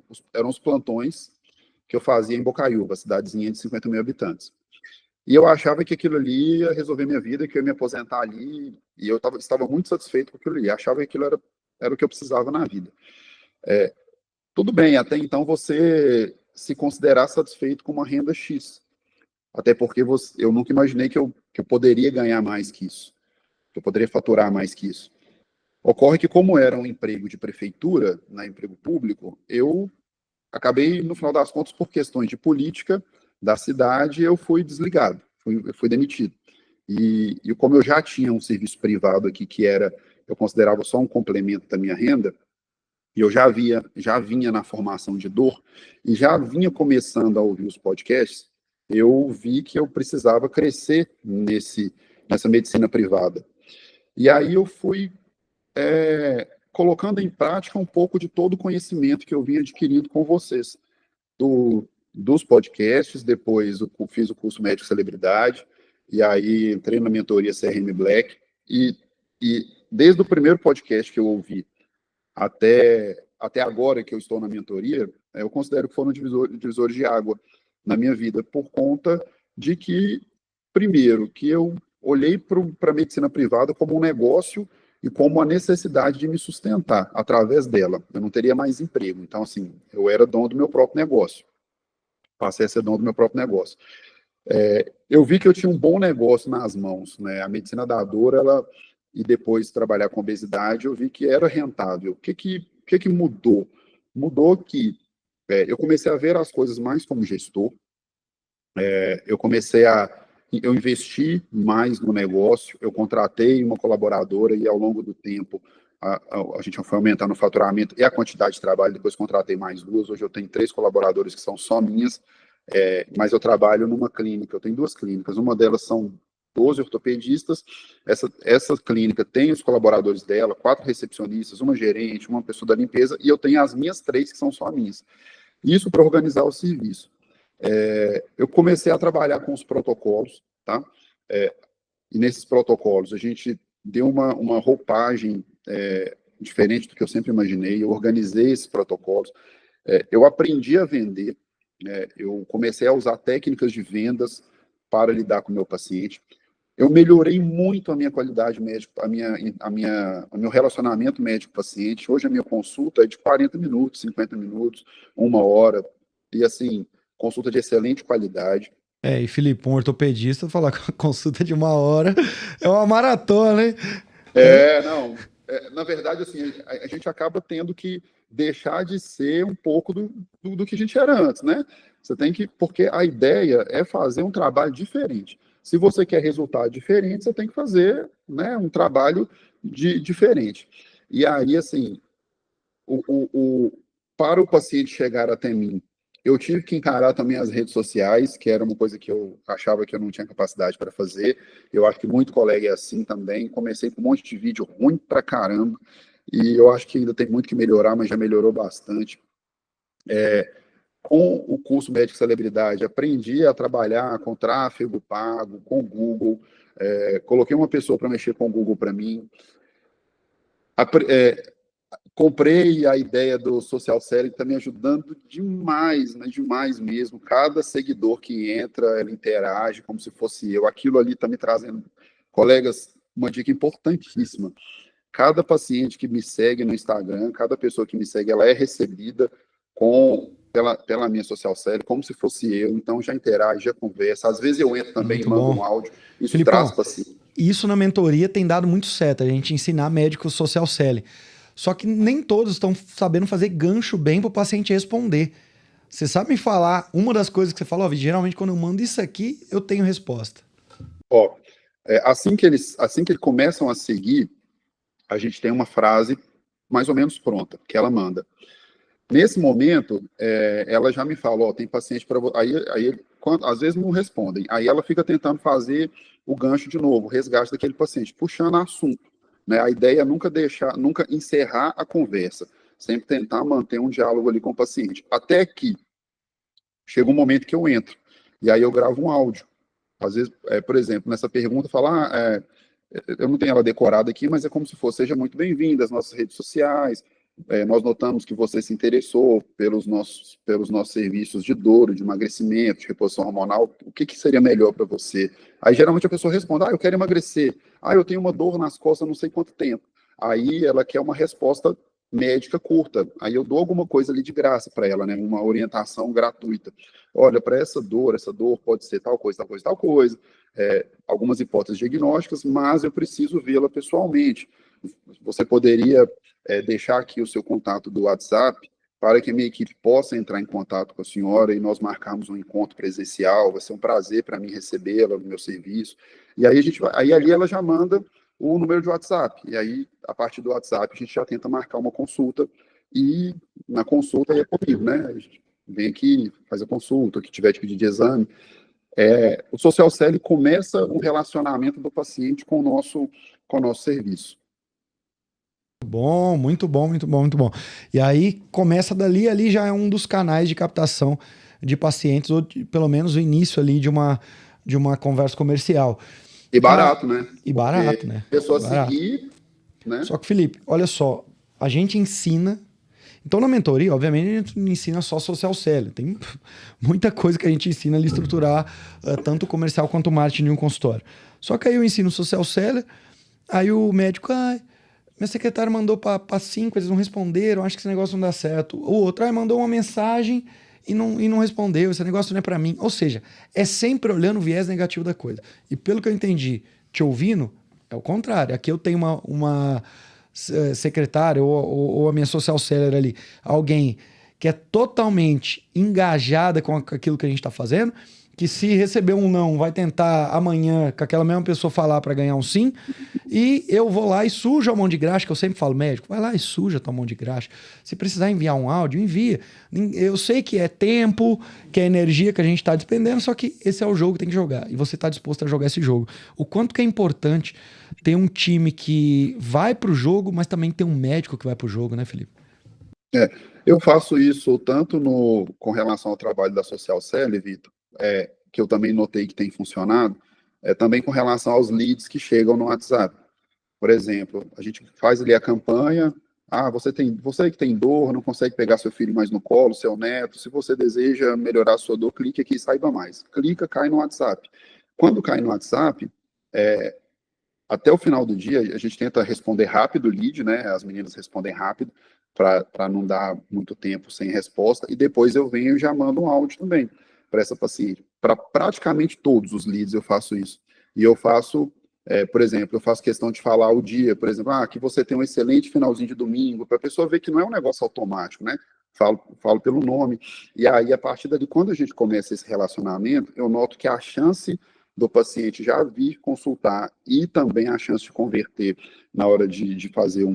os plantões que eu fazia em Bocaiúva, cidadezinha de 50 mil habitantes. E eu achava que aquilo ali ia resolver minha vida, que eu ia me aposentar ali, e eu estava muito satisfeito com aquilo ali, achava que aquilo era o que eu precisava na vida. Tudo bem, até então você se considerar satisfeito com uma renda X, até porque eu nunca imaginei que eu poderia ganhar mais que isso, que eu poderia faturar mais que isso. Ocorre que, como era um emprego de prefeitura, né, emprego público, eu acabei, no final das contas, por questões de política da cidade, eu fui desligado, fui demitido. E como eu já tinha um serviço privado aqui, eu considerava só um complemento da minha renda, e eu já vinha na formação de dor, e já vinha começando a ouvir os podcasts, eu vi que eu precisava crescer nessa medicina privada. E aí eu fui colocando em prática um pouco de todo o conhecimento que eu vinha adquirindo com vocês, dos podcasts, depois fiz o curso Médico Celebridade, e aí entrei na mentoria CRM Black, e desde o primeiro podcast que eu ouvi até agora que eu estou na mentoria, eu considero que foram divisores de água na minha vida, por conta de que, primeiro, que eu olhei para a medicina privada como um negócio e como a necessidade de me sustentar através dela. Eu não teria mais emprego. Então, assim, eu era dono do meu próprio negócio. Passei a ser dono do meu próprio negócio. Eu vi que eu tinha um bom negócio nas mãos, né? A medicina da dor, e depois trabalhar com obesidade, eu vi que era rentável. O que mudou? Mudou que eu comecei a ver as coisas mais como gestor, eu investi mais no negócio, eu contratei uma colaboradora e ao longo do tempo a gente foi aumentando o faturamento e a quantidade de trabalho, depois contratei mais duas, hoje eu tenho 3 colaboradores que são só minhas, mas eu trabalho numa clínica, eu tenho 2 clínicas, uma delas são 12 ortopedistas, essa clínica tem os colaboradores dela, 4 recepcionistas, uma gerente, uma pessoa da limpeza, e eu tenho as minhas 3 que são só minhas. Isso para organizar o serviço. Eu comecei a trabalhar com os protocolos, tá? E nesses protocolos a gente deu uma roupagem diferente do que eu sempre imaginei, eu organizei esses protocolos, eu aprendi a vender, eu comecei a usar técnicas de vendas para lidar com o meu paciente, eu melhorei muito a minha qualidade médica, o meu relacionamento médico-paciente. Hoje a minha consulta é de 40 minutos, 50 minutos, 1 hora, e assim, consulta de excelente qualidade. E Felipe, um ortopedista falar com a consulta de 1 hora é uma maratona, hein? Não, na verdade, assim, a gente acaba tendo que deixar de ser um pouco do que a gente era antes, né? Porque a ideia é fazer um trabalho diferente. Se você quer resultado diferente, você tem que fazer, né, um trabalho diferente. E aí, assim, para o paciente chegar até mim, eu tive que encarar também as redes sociais, que era uma coisa que eu achava que eu não tinha capacidade para fazer. Eu acho que muito colega é assim também. Comecei com um monte de vídeo ruim pra caramba, e eu acho que ainda tem muito que melhorar, mas já melhorou bastante. Com o curso Médico Celebridade, aprendi a trabalhar com tráfego pago, com Google, coloquei uma pessoa para mexer com o Google para mim. Comprei a ideia do Social Selling, que está me ajudando demais, né, demais mesmo. Cada seguidor que entra, ele interage como se fosse eu. Aquilo ali está me trazendo, colegas, uma dica importantíssima. Cada paciente que me segue no Instagram, cada pessoa que me segue, ela é recebida pela minha Social Selling, como se fosse eu. Então, já interage, já conversa. Às vezes eu entro também e mando um áudio. Isso Filipão, traz paciente. Isso na mentoria tem dado muito certo, a gente ensinar médicos Social Selling. Só que nem todos estão sabendo fazer gancho bem para o paciente responder. Você sabe me falar uma das coisas que você falou? Geralmente, quando eu mando isso aqui, eu tenho resposta. Assim que eles começam a seguir, a gente tem uma frase mais ou menos pronta, que ela manda. Nesse momento, ela já me fala, ó, tem paciente para você. Às vezes não respondem. Aí ela fica tentando fazer o gancho de novo, o resgate daquele paciente, puxando assunto. Né? A ideia é nunca encerrar a conversa, sempre tentar manter um diálogo ali com o paciente. Até que chega um momento que eu entro, e aí eu gravo um áudio. Às vezes, por exemplo, nessa pergunta, falar, eu não tenho ela decorada aqui, mas é como se fosse, seja muito bem-vinda às nossas redes sociais, nós notamos que você se interessou pelos nossos serviços de dor, de emagrecimento, de reposição hormonal, o que seria melhor para você? Aí, geralmente, a pessoa responde, eu quero emagrecer, eu tenho uma dor nas costas não sei quanto tempo. Aí, ela quer uma resposta médica curta, aí eu dou alguma coisa ali de graça para ela, né, uma orientação gratuita. Olha, para essa dor pode ser tal coisa, tal coisa, tal coisa, algumas hipóteses diagnósticas, mas eu preciso vê-la pessoalmente. Você poderia deixar aqui o seu contato do WhatsApp para que a minha equipe possa entrar em contato com a senhora e nós marcarmos um encontro presencial. Vai ser um prazer para mim recebê-la no meu serviço. E aí aí ali ela já manda o número de WhatsApp. E aí, a partir do WhatsApp, a gente já tenta marcar uma consulta. E na consulta é comigo, né? A gente vem aqui, faz a consulta, o que tiver de pedir de exame. O Social Cell começa um relacionamento do paciente com o nosso serviço. Bom, muito bom, muito bom, muito bom. E aí começa dali, ali já é um dos canais de captação de pacientes, ou pelo menos o início ali de uma conversa comercial. E barato, né? E barato, né? A pessoa barato. seguir, né? Só que, Felipe, olha só, a gente ensina. Então, na mentoria, obviamente, a gente não ensina só social selling. Tem muita coisa que a gente ensina ali estruturar tanto o comercial quanto o marketing de um consultório. Só que aí eu ensino social seller, aí o médico, minha secretária mandou para 5, eles não responderam, acho que esse negócio não dá certo. O outro, mandou uma mensagem e não respondeu, esse negócio não é para mim. Ou seja, é sempre olhando o viés negativo da coisa. E pelo que eu entendi, te ouvindo, é o contrário. Aqui eu tenho uma secretária ou a minha social seller ali, alguém que é totalmente engajada com aquilo que a gente está fazendo, que se receber um não, vai tentar amanhã com aquela mesma pessoa falar para ganhar um sim, e eu vou lá e sujo a mão de graxa, que eu sempre falo, médico, vai lá e suja tua mão de graxa. Se precisar enviar um áudio, envia. Eu sei que é tempo, que é energia que a gente está despendendo, só que esse é o jogo que tem que jogar, e você está disposto a jogar esse jogo. O quanto que é importante ter um time que vai pro jogo, mas também ter um médico que vai pro jogo, né, Felipe? Eu faço isso tanto com relação ao trabalho da Social Cell, Vitor, que eu também notei que tem funcionado, também com relação aos leads que chegam no WhatsApp. Por exemplo, a gente faz ali a campanha, você que tem dor, não consegue pegar seu filho mais no colo, seu neto, se você deseja melhorar a sua dor, clique aqui e saiba mais. Clica, cai no WhatsApp. Quando cai no WhatsApp, até o final do dia, a gente tenta responder rápido o lead, né? As meninas respondem rápido, para não dar muito tempo sem resposta, e depois eu venho e já mando um áudio também para essa paciente. Para praticamente todos os leads eu faço isso. E eu faço, por exemplo, eu faço questão de falar o dia, por exemplo, que você tem um excelente finalzinho de domingo, para a pessoa ver que não é um negócio automático, né? Falo pelo nome. E aí, a partir dali, quando a gente começa esse relacionamento, eu noto que a chance do paciente já vir consultar e também a chance de converter na hora de fazer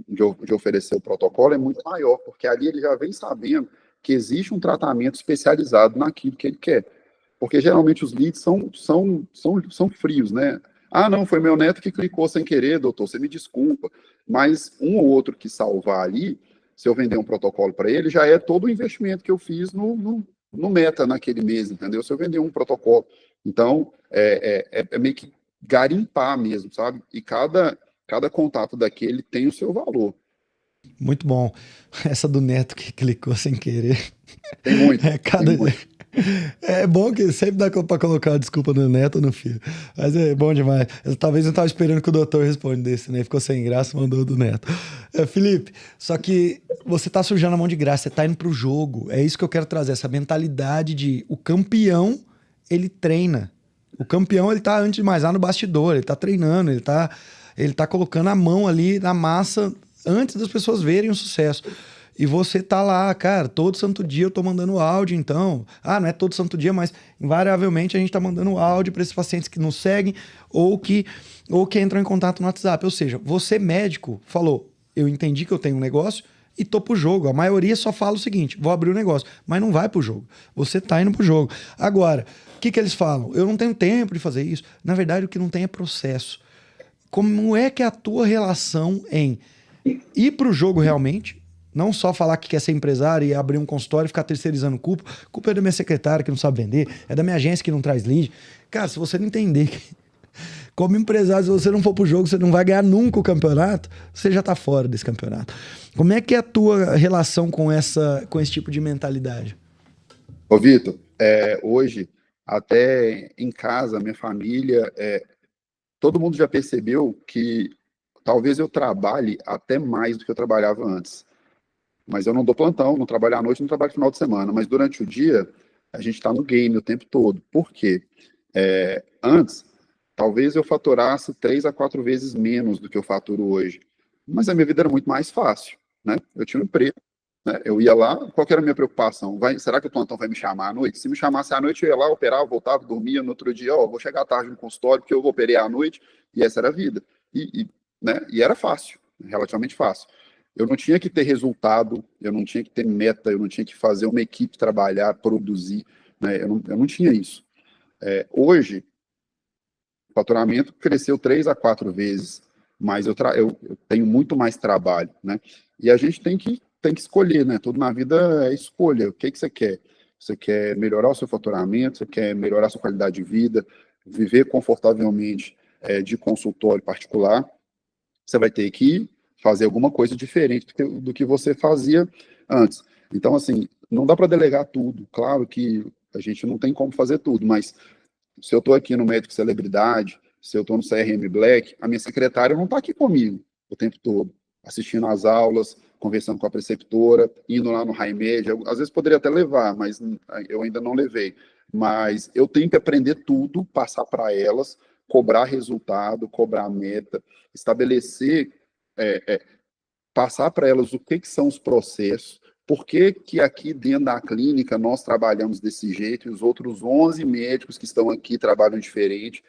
de oferecer o protocolo é muito maior, porque ali ele já vem sabendo que existe um tratamento especializado naquilo que ele quer. Porque geralmente os leads são frios, né? Não, foi meu neto que clicou sem querer, doutor, você me desculpa. Mas um ou outro que salvar ali, se eu vender um protocolo para ele, já é todo o investimento que eu fiz no Meta naquele mês, entendeu? Se eu vender um protocolo. Então, é meio que garimpar mesmo, sabe? E cada contato daquele tem o seu valor. Muito bom. Essa do neto que clicou sem querer. Tem muito. Tem muito. É bom que sempre dá pra colocar a desculpa no neto ou no filho. Mas é bom demais. Talvez eu tava esperando que o doutor respondesse, né? Ficou sem graça, mandou do neto. Felipe, só que você tá sujando a mão de graça, você tá indo pro jogo. É isso que eu quero trazer, essa mentalidade de o campeão, ele treina. O campeão, ele tá, antes de mais nada, no bastidor, ele tá treinando, ele tá colocando a mão ali na massa antes das pessoas verem o sucesso. E você tá lá, cara, todo santo dia eu tô mandando áudio, então. Não é todo santo dia, mas invariavelmente a gente tá mandando áudio para esses pacientes que nos seguem ou que entram em contato no WhatsApp. Ou seja, você médico falou, eu entendi que eu tenho um negócio, e tô pro jogo. A maioria só fala o seguinte, vou abrir o negócio, mas não vai pro jogo. Você tá indo pro jogo. Agora, o que eles falam? Eu não tenho tempo de fazer isso. Na verdade, o que não tem é processo. Como é que é a tua relação em ir pro jogo realmente, não só falar que quer ser empresário e abrir um consultório e ficar terceirizando culpa. Culpa é da minha secretária que não sabe vender, é da minha agência que não traz lead. Cara, se você não entender que como empresário, se você não for pro jogo, você não vai ganhar nunca o campeonato, você já tá fora desse campeonato. Como é que é a tua relação com esse tipo de mentalidade? Ô, Vitor, hoje, até em casa, minha família, todo mundo já percebeu que talvez eu trabalhe até mais do que eu trabalhava antes. Mas eu não dou plantão, não trabalho à noite, não trabalho final de semana. Mas durante o dia, a gente está no game o tempo todo. Por quê? Antes, talvez eu faturasse 3 a 4 vezes menos do que eu faturo hoje. Mas a minha vida era muito mais fácil, né? Eu tinha um emprego, né? Eu ia lá, qual que era a minha preocupação? Será que o plantão vai me chamar à noite? Se me chamasse à noite, eu ia lá, operava, voltava, dormia. No outro dia, vou chegar à tarde no consultório, porque eu vou operar à noite. E essa era a vida. Né? E era fácil, relativamente fácil. Eu não tinha que ter resultado, eu não tinha que ter meta, eu não tinha que fazer uma equipe trabalhar, produzir, né? Eu não tinha isso. Hoje, o faturamento cresceu 3 a 4 vezes, mas eu tenho muito mais trabalho, né? E a gente tem que escolher, né? Tudo na vida é escolha. O que você quer? Você quer melhorar o seu faturamento, você quer melhorar a sua qualidade de vida, viver confortavelmente de consultório particular, você vai ter que fazer alguma coisa diferente do que você fazia antes. Então, assim, não dá para delegar tudo. Claro que a gente não tem como fazer tudo, mas se eu estou aqui no Médico Celebridade, se eu estou no CRM Black, a minha secretária não está aqui comigo o tempo todo, assistindo às aulas, conversando com a preceptora, indo lá no Raimed. Às vezes poderia até levar, mas eu ainda não levei. Mas eu tenho que aprender tudo, passar para elas, cobrar resultado, cobrar meta, estabelecer, passar para elas o que são os processos, por que aqui dentro da clínica nós trabalhamos desse jeito e os outros 11 médicos que estão aqui trabalham diferente.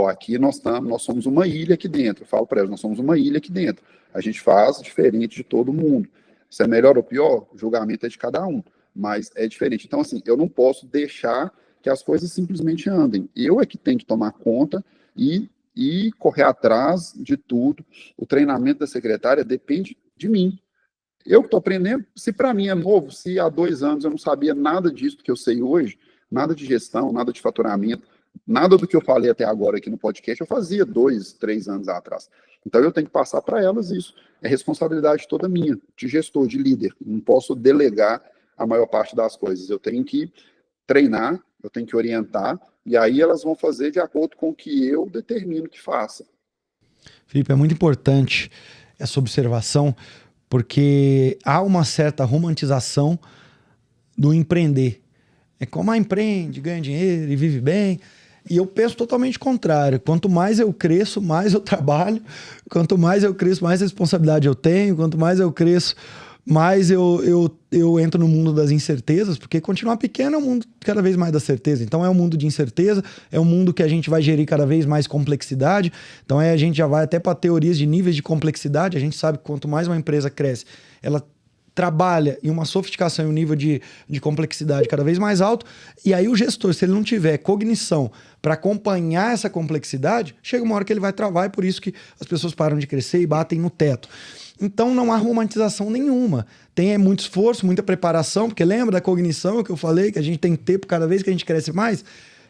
Aqui nós somos uma ilha aqui dentro. Eu falo para elas, nós somos uma ilha aqui dentro. A gente faz diferente de todo mundo. Se é melhor ou pior, o julgamento é de cada um, mas é diferente. Então, assim, eu não posso deixar que as coisas simplesmente andem. Eu é que tenho que tomar conta e correr atrás de tudo. O treinamento da secretária depende de mim. Eu que estou aprendendo, se para mim é novo, se há 2 anos eu não sabia nada disso que eu sei hoje, nada de gestão, nada de faturamento, nada do que eu falei até agora aqui no podcast, eu fazia 2, 3 anos atrás. Então eu tenho que passar para elas isso. É responsabilidade toda minha, de gestor, de líder. Não posso delegar a maior parte das coisas. Eu tenho que treinar, eu tenho que orientar, e aí elas vão fazer de acordo com o que eu determino que faça. Felipe, é muito importante essa observação, porque há uma certa romantização do empreender. É como empreende, ganha dinheiro e vive bem. E eu penso totalmente contrário. Quanto mais eu cresço, mais eu trabalho. Quanto mais eu cresço, mais responsabilidade eu tenho. Quanto mais eu cresço, mais eu entro no mundo das incertezas, porque continuar pequeno é um mundo cada vez mais da certeza. Então é um mundo de incerteza, é um mundo que a gente vai gerir cada vez mais complexidade. Então a gente já vai até para teorias de níveis de complexidade. A gente sabe que quanto mais uma empresa cresce, ela trabalha em uma sofisticação e um nível de complexidade cada vez mais alto, e aí o gestor, se ele não tiver cognição para acompanhar essa complexidade, chega uma hora que ele vai travar, e por isso que as pessoas param de crescer e batem no teto. Então não há romantização nenhuma. Tem muito esforço, muita preparação, porque lembra da cognição que eu falei, que a gente tem que ter cada vez que a gente cresce mais?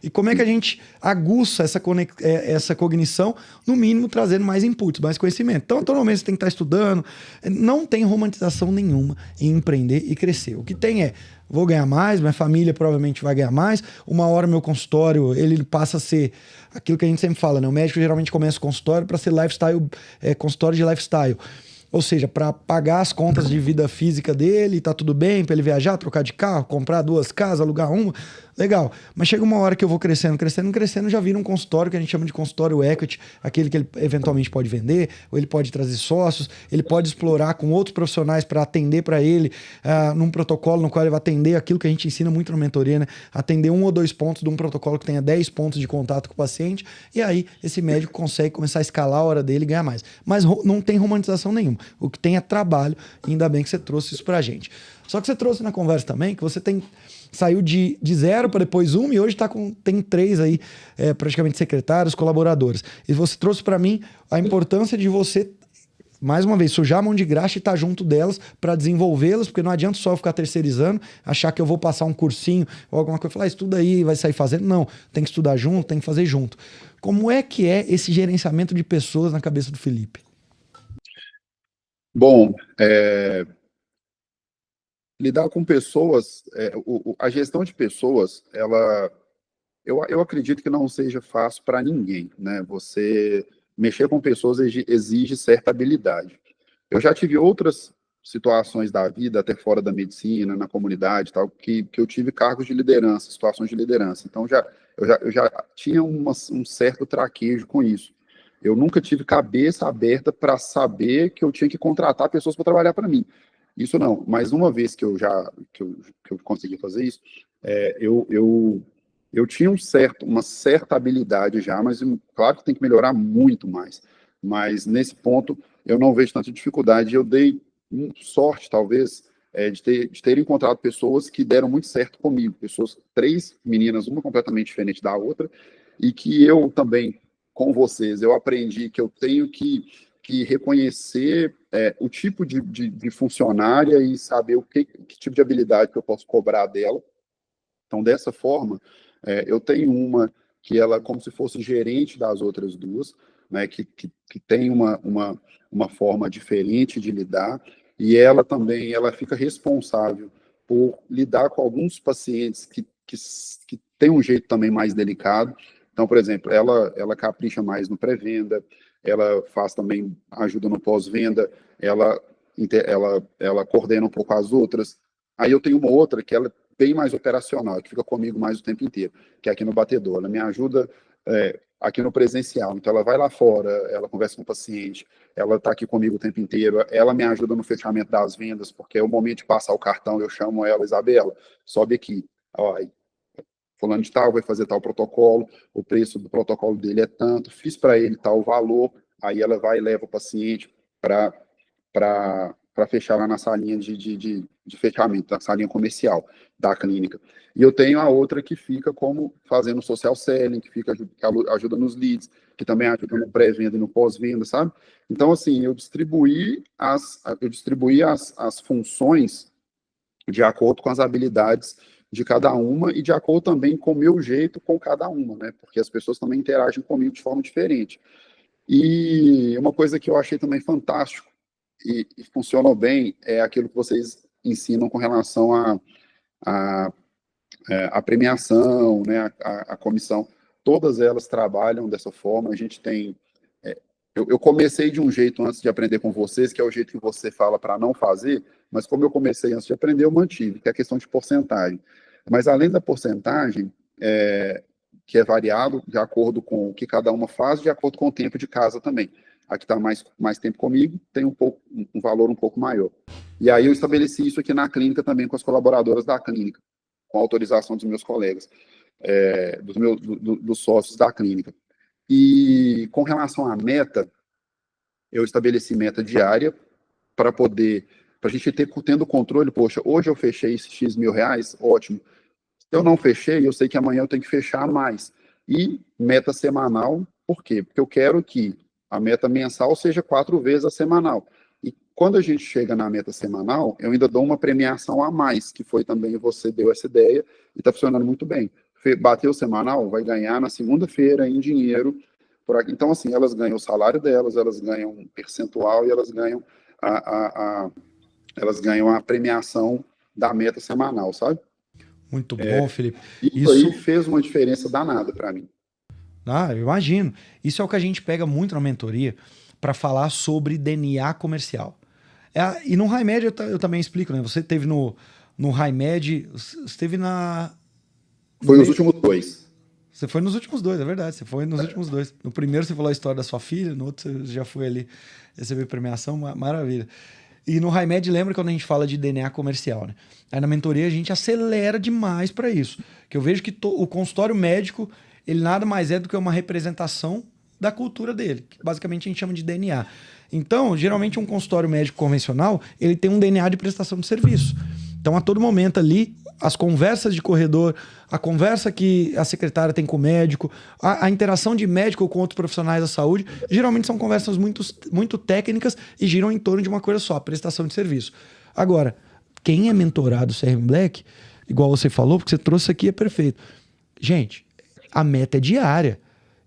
E como é que a gente aguça essa cognição, no mínimo trazendo mais inputs, mais conhecimento. Então, todo momento você tem que estar estudando. Não tem romantização nenhuma em empreender e crescer. O que tem vou ganhar mais, minha família provavelmente vai ganhar mais. Uma hora meu consultório, ele passa a ser aquilo que a gente sempre fala, né? O médico geralmente começa o consultório para ser lifestyle, consultório de lifestyle. Ou seja, para pagar as contas de vida física dele, tá tudo bem, para ele viajar, trocar de carro, comprar 2 casas, alugar uma, legal. Mas chega uma hora que eu vou crescendo, já vira um consultório que a gente chama de consultório equity, aquele que ele eventualmente pode vender, ou ele pode trazer sócios, ele pode explorar com outros profissionais para atender para ele num protocolo no qual ele vai atender aquilo que a gente ensina muito na mentoria, né? Atender 1 ou 2 pontos de um protocolo que tenha 10 pontos de contato com o paciente, e aí esse médico consegue começar a escalar a hora dele e ganhar mais. Mas não tem romantização nenhuma. o que tem é trabalho, e ainda bem que você trouxe isso pra gente. Só que você trouxe na conversa também que você saiu de 0 para depois 1 e hoje tem 3 aí, praticamente secretários, colaboradores. E você trouxe para mim a importância de você, mais uma vez, sujar a mão de graxa e estar junto delas para desenvolvê-las, porque não adianta só ficar terceirizando, achar que eu vou passar um cursinho ou alguma coisa e falar, estuda aí e vai sair fazendo. Não, tem que estudar junto, tem que fazer junto. Como é que é esse gerenciamento de pessoas na cabeça do Felipe? Bom, lidar com pessoas, a gestão de pessoas, eu acredito que não seja fácil para ninguém, né? Você mexer com pessoas exige certa habilidade. Eu já tive outras situações da vida, até fora da medicina, na comunidade, tal, que eu tive cargos de liderança, situações de liderança. Então, eu já tinha um certo traquejo com isso. Eu nunca tive cabeça aberta para saber que eu tinha que contratar pessoas para trabalhar para mim. Isso não, mas uma vez que eu consegui fazer isso, eu tinha uma certa habilidade já, mas claro que tem que melhorar muito mais. Mas nesse ponto eu não vejo tanta dificuldade. Eu dei sorte, talvez, de ter encontrado pessoas que deram muito certo comigo. Pessoas, 3 meninas, uma completamente diferente da outra, e que eu também, com vocês, eu aprendi que eu tenho que reconhecer o tipo de funcionária e saber que tipo de habilidade que eu posso cobrar dela. Então, dessa forma, eu tenho uma que ela é como se fosse gerente das outras duas, né, que tem uma forma diferente de lidar, e ela também ela fica responsável por lidar com alguns pacientes que têm um jeito também mais delicado. Então, por exemplo, ela capricha mais no pré-venda, ela faz também ajuda no pós-venda, ela coordena um pouco as outras. Aí eu tenho uma outra que ela bem mais operacional, que fica comigo mais o tempo inteiro, que é aqui no batedor. Ela me ajuda aqui no presencial. Então, ela vai lá fora, ela conversa com o paciente, ela está aqui comigo o tempo inteiro, ela me ajuda no fechamento das vendas, porque é o momento de passar o cartão, eu chamo ela, Isabela, sobe aqui. Ó, fulano de tal vai fazer tal protocolo, o preço do protocolo dele é tanto, fiz para ele tal valor, aí ela vai e leva o paciente para fechar lá na salinha de fechamento, na salinha comercial da clínica. E eu tenho a outra que fica como fazendo social selling, que ajuda nos leads, que também ajuda no pré-venda e no pós-venda, sabe? Então, assim, eu distribuí as funções de acordo com as habilidades de cada uma e de acordo também com o meu jeito com cada uma, né? Porque as pessoas também interagem comigo de forma diferente. E uma coisa que eu achei também fantástico e funcionou bem é aquilo que vocês ensinam com relação à premiação, né? A comissão. Todas elas trabalham dessa forma. A gente tem. Eu comecei de um jeito antes de aprender com vocês, que é o jeito que você fala para não fazer, mas como eu comecei antes de aprender, eu mantive, que é a questão de porcentagem. Mas além da porcentagem, que é variado de acordo com o que cada uma faz, de acordo com o tempo de casa também. A que está mais tempo comigo tem um valor um pouco maior. E aí eu estabeleci isso aqui na clínica também com as colaboradoras da clínica, com autorização dos meus colegas, dos sócios da clínica. E com relação à meta, eu estabeleci meta diária para a gente tendo controle. Poxa, hoje eu fechei esses X mil reais, ótimo. Se eu não fechei, eu sei que amanhã eu tenho que fechar mais. E meta semanal, por quê? Porque eu quero que a meta mensal seja 4 vezes a semanal. E quando a gente chega na meta semanal, eu ainda dou uma premiação a mais, que foi também você deu essa ideia e está funcionando muito bem. Bateu semanal, vai ganhar na segunda-feira em dinheiro. Então, assim, elas ganham o salário delas, elas ganham um percentual e elas ganham a premiação da meta semanal, sabe? Muito bom, Felipe. Isso aí fez uma diferença danada para mim. Eu imagino. Isso é o que a gente pega muito na mentoria para falar sobre DNA comercial. E no HiMed eu também explico, né? Você teve no HiMed, você teve na... Foi os últimos 2. Você foi nos últimos 2, é verdade. Você foi nos últimos 2. No primeiro você falou a história da sua filha, no outro você já foi ali receber premiação, maravilha. E no HiMed lembra quando a gente fala de DNA comercial, né? Aí na mentoria a gente acelera demais para isso. Que eu vejo que o consultório médico, ele nada mais é do que uma representação da cultura dele, que basicamente a gente chama de DNA. Então, geralmente um consultório médico convencional, ele tem um DNA de prestação de serviço. Então, a todo momento ali, as conversas de corredor, a conversa que a secretária tem com o médico, a interação de médico com outros profissionais da saúde, geralmente são conversas muito técnicas e giram em torno de uma coisa só, prestação de serviço. Agora, quem é mentorado CRM Black, igual você falou, porque você trouxe aqui, é perfeito. Gente, a meta é diária.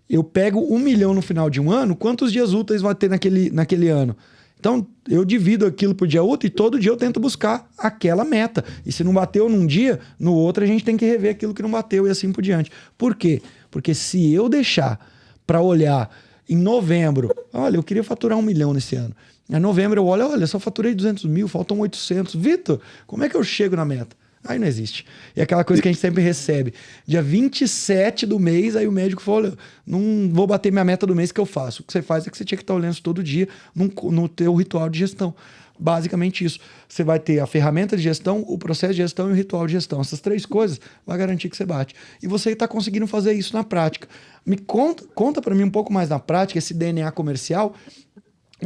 Eu pego 1 milhão no final de um ano, quantos dias úteis vai ter naquele ano? Então, eu divido aquilo por dia útil e todo dia eu tento buscar aquela meta. E se não bateu num dia, no outro a gente tem que rever aquilo que não bateu e assim por diante. Por quê? Porque se eu deixar para olhar em novembro, olha, eu queria faturar 1 milhão nesse ano. Em novembro eu olho, olha, só faturei 200 mil, faltam 800. Vitor, como é que eu chego na meta? Aí não existe. E aquela coisa que a gente sempre recebe. Dia 27 do mês, aí o médico fala, olha, não vou bater minha meta do mês, que eu faço? O que você faz é que você tinha que estar olhando isso todo dia no teu ritual de gestão. Basicamente isso. Você vai ter a ferramenta de gestão, o processo de gestão e o ritual de gestão. Essas 3 coisas vai garantir que você bate. E você está conseguindo fazer isso na prática. Me conta para mim um pouco mais na prática, esse DNA comercial.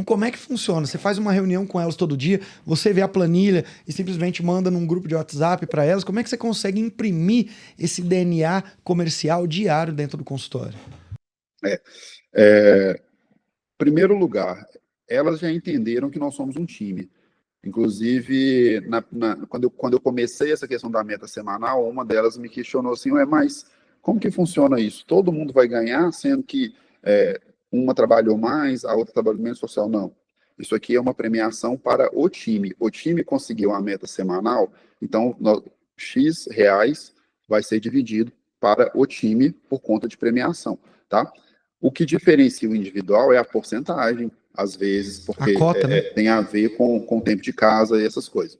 Como é que funciona? Você faz uma reunião com elas todo dia, você vê a planilha e simplesmente manda num grupo de WhatsApp para elas. Como é que você consegue imprimir esse DNA comercial diário dentro do consultório? Primeiro lugar, elas já entenderam que nós somos um time. Inclusive, quando eu comecei essa questão da meta semanal, uma delas me questionou assim, mas como que funciona isso? Todo mundo vai ganhar, sendo que uma trabalhou mais, a outra trabalhou menos social? Não. Isso aqui é uma premiação para o time. O time conseguiu a meta semanal, então X reais vai ser dividido para o time por conta de premiação, tá? O que diferencia o individual é a porcentagem, às vezes, porque cota, né? tem a ver com o tempo de casa e essas coisas.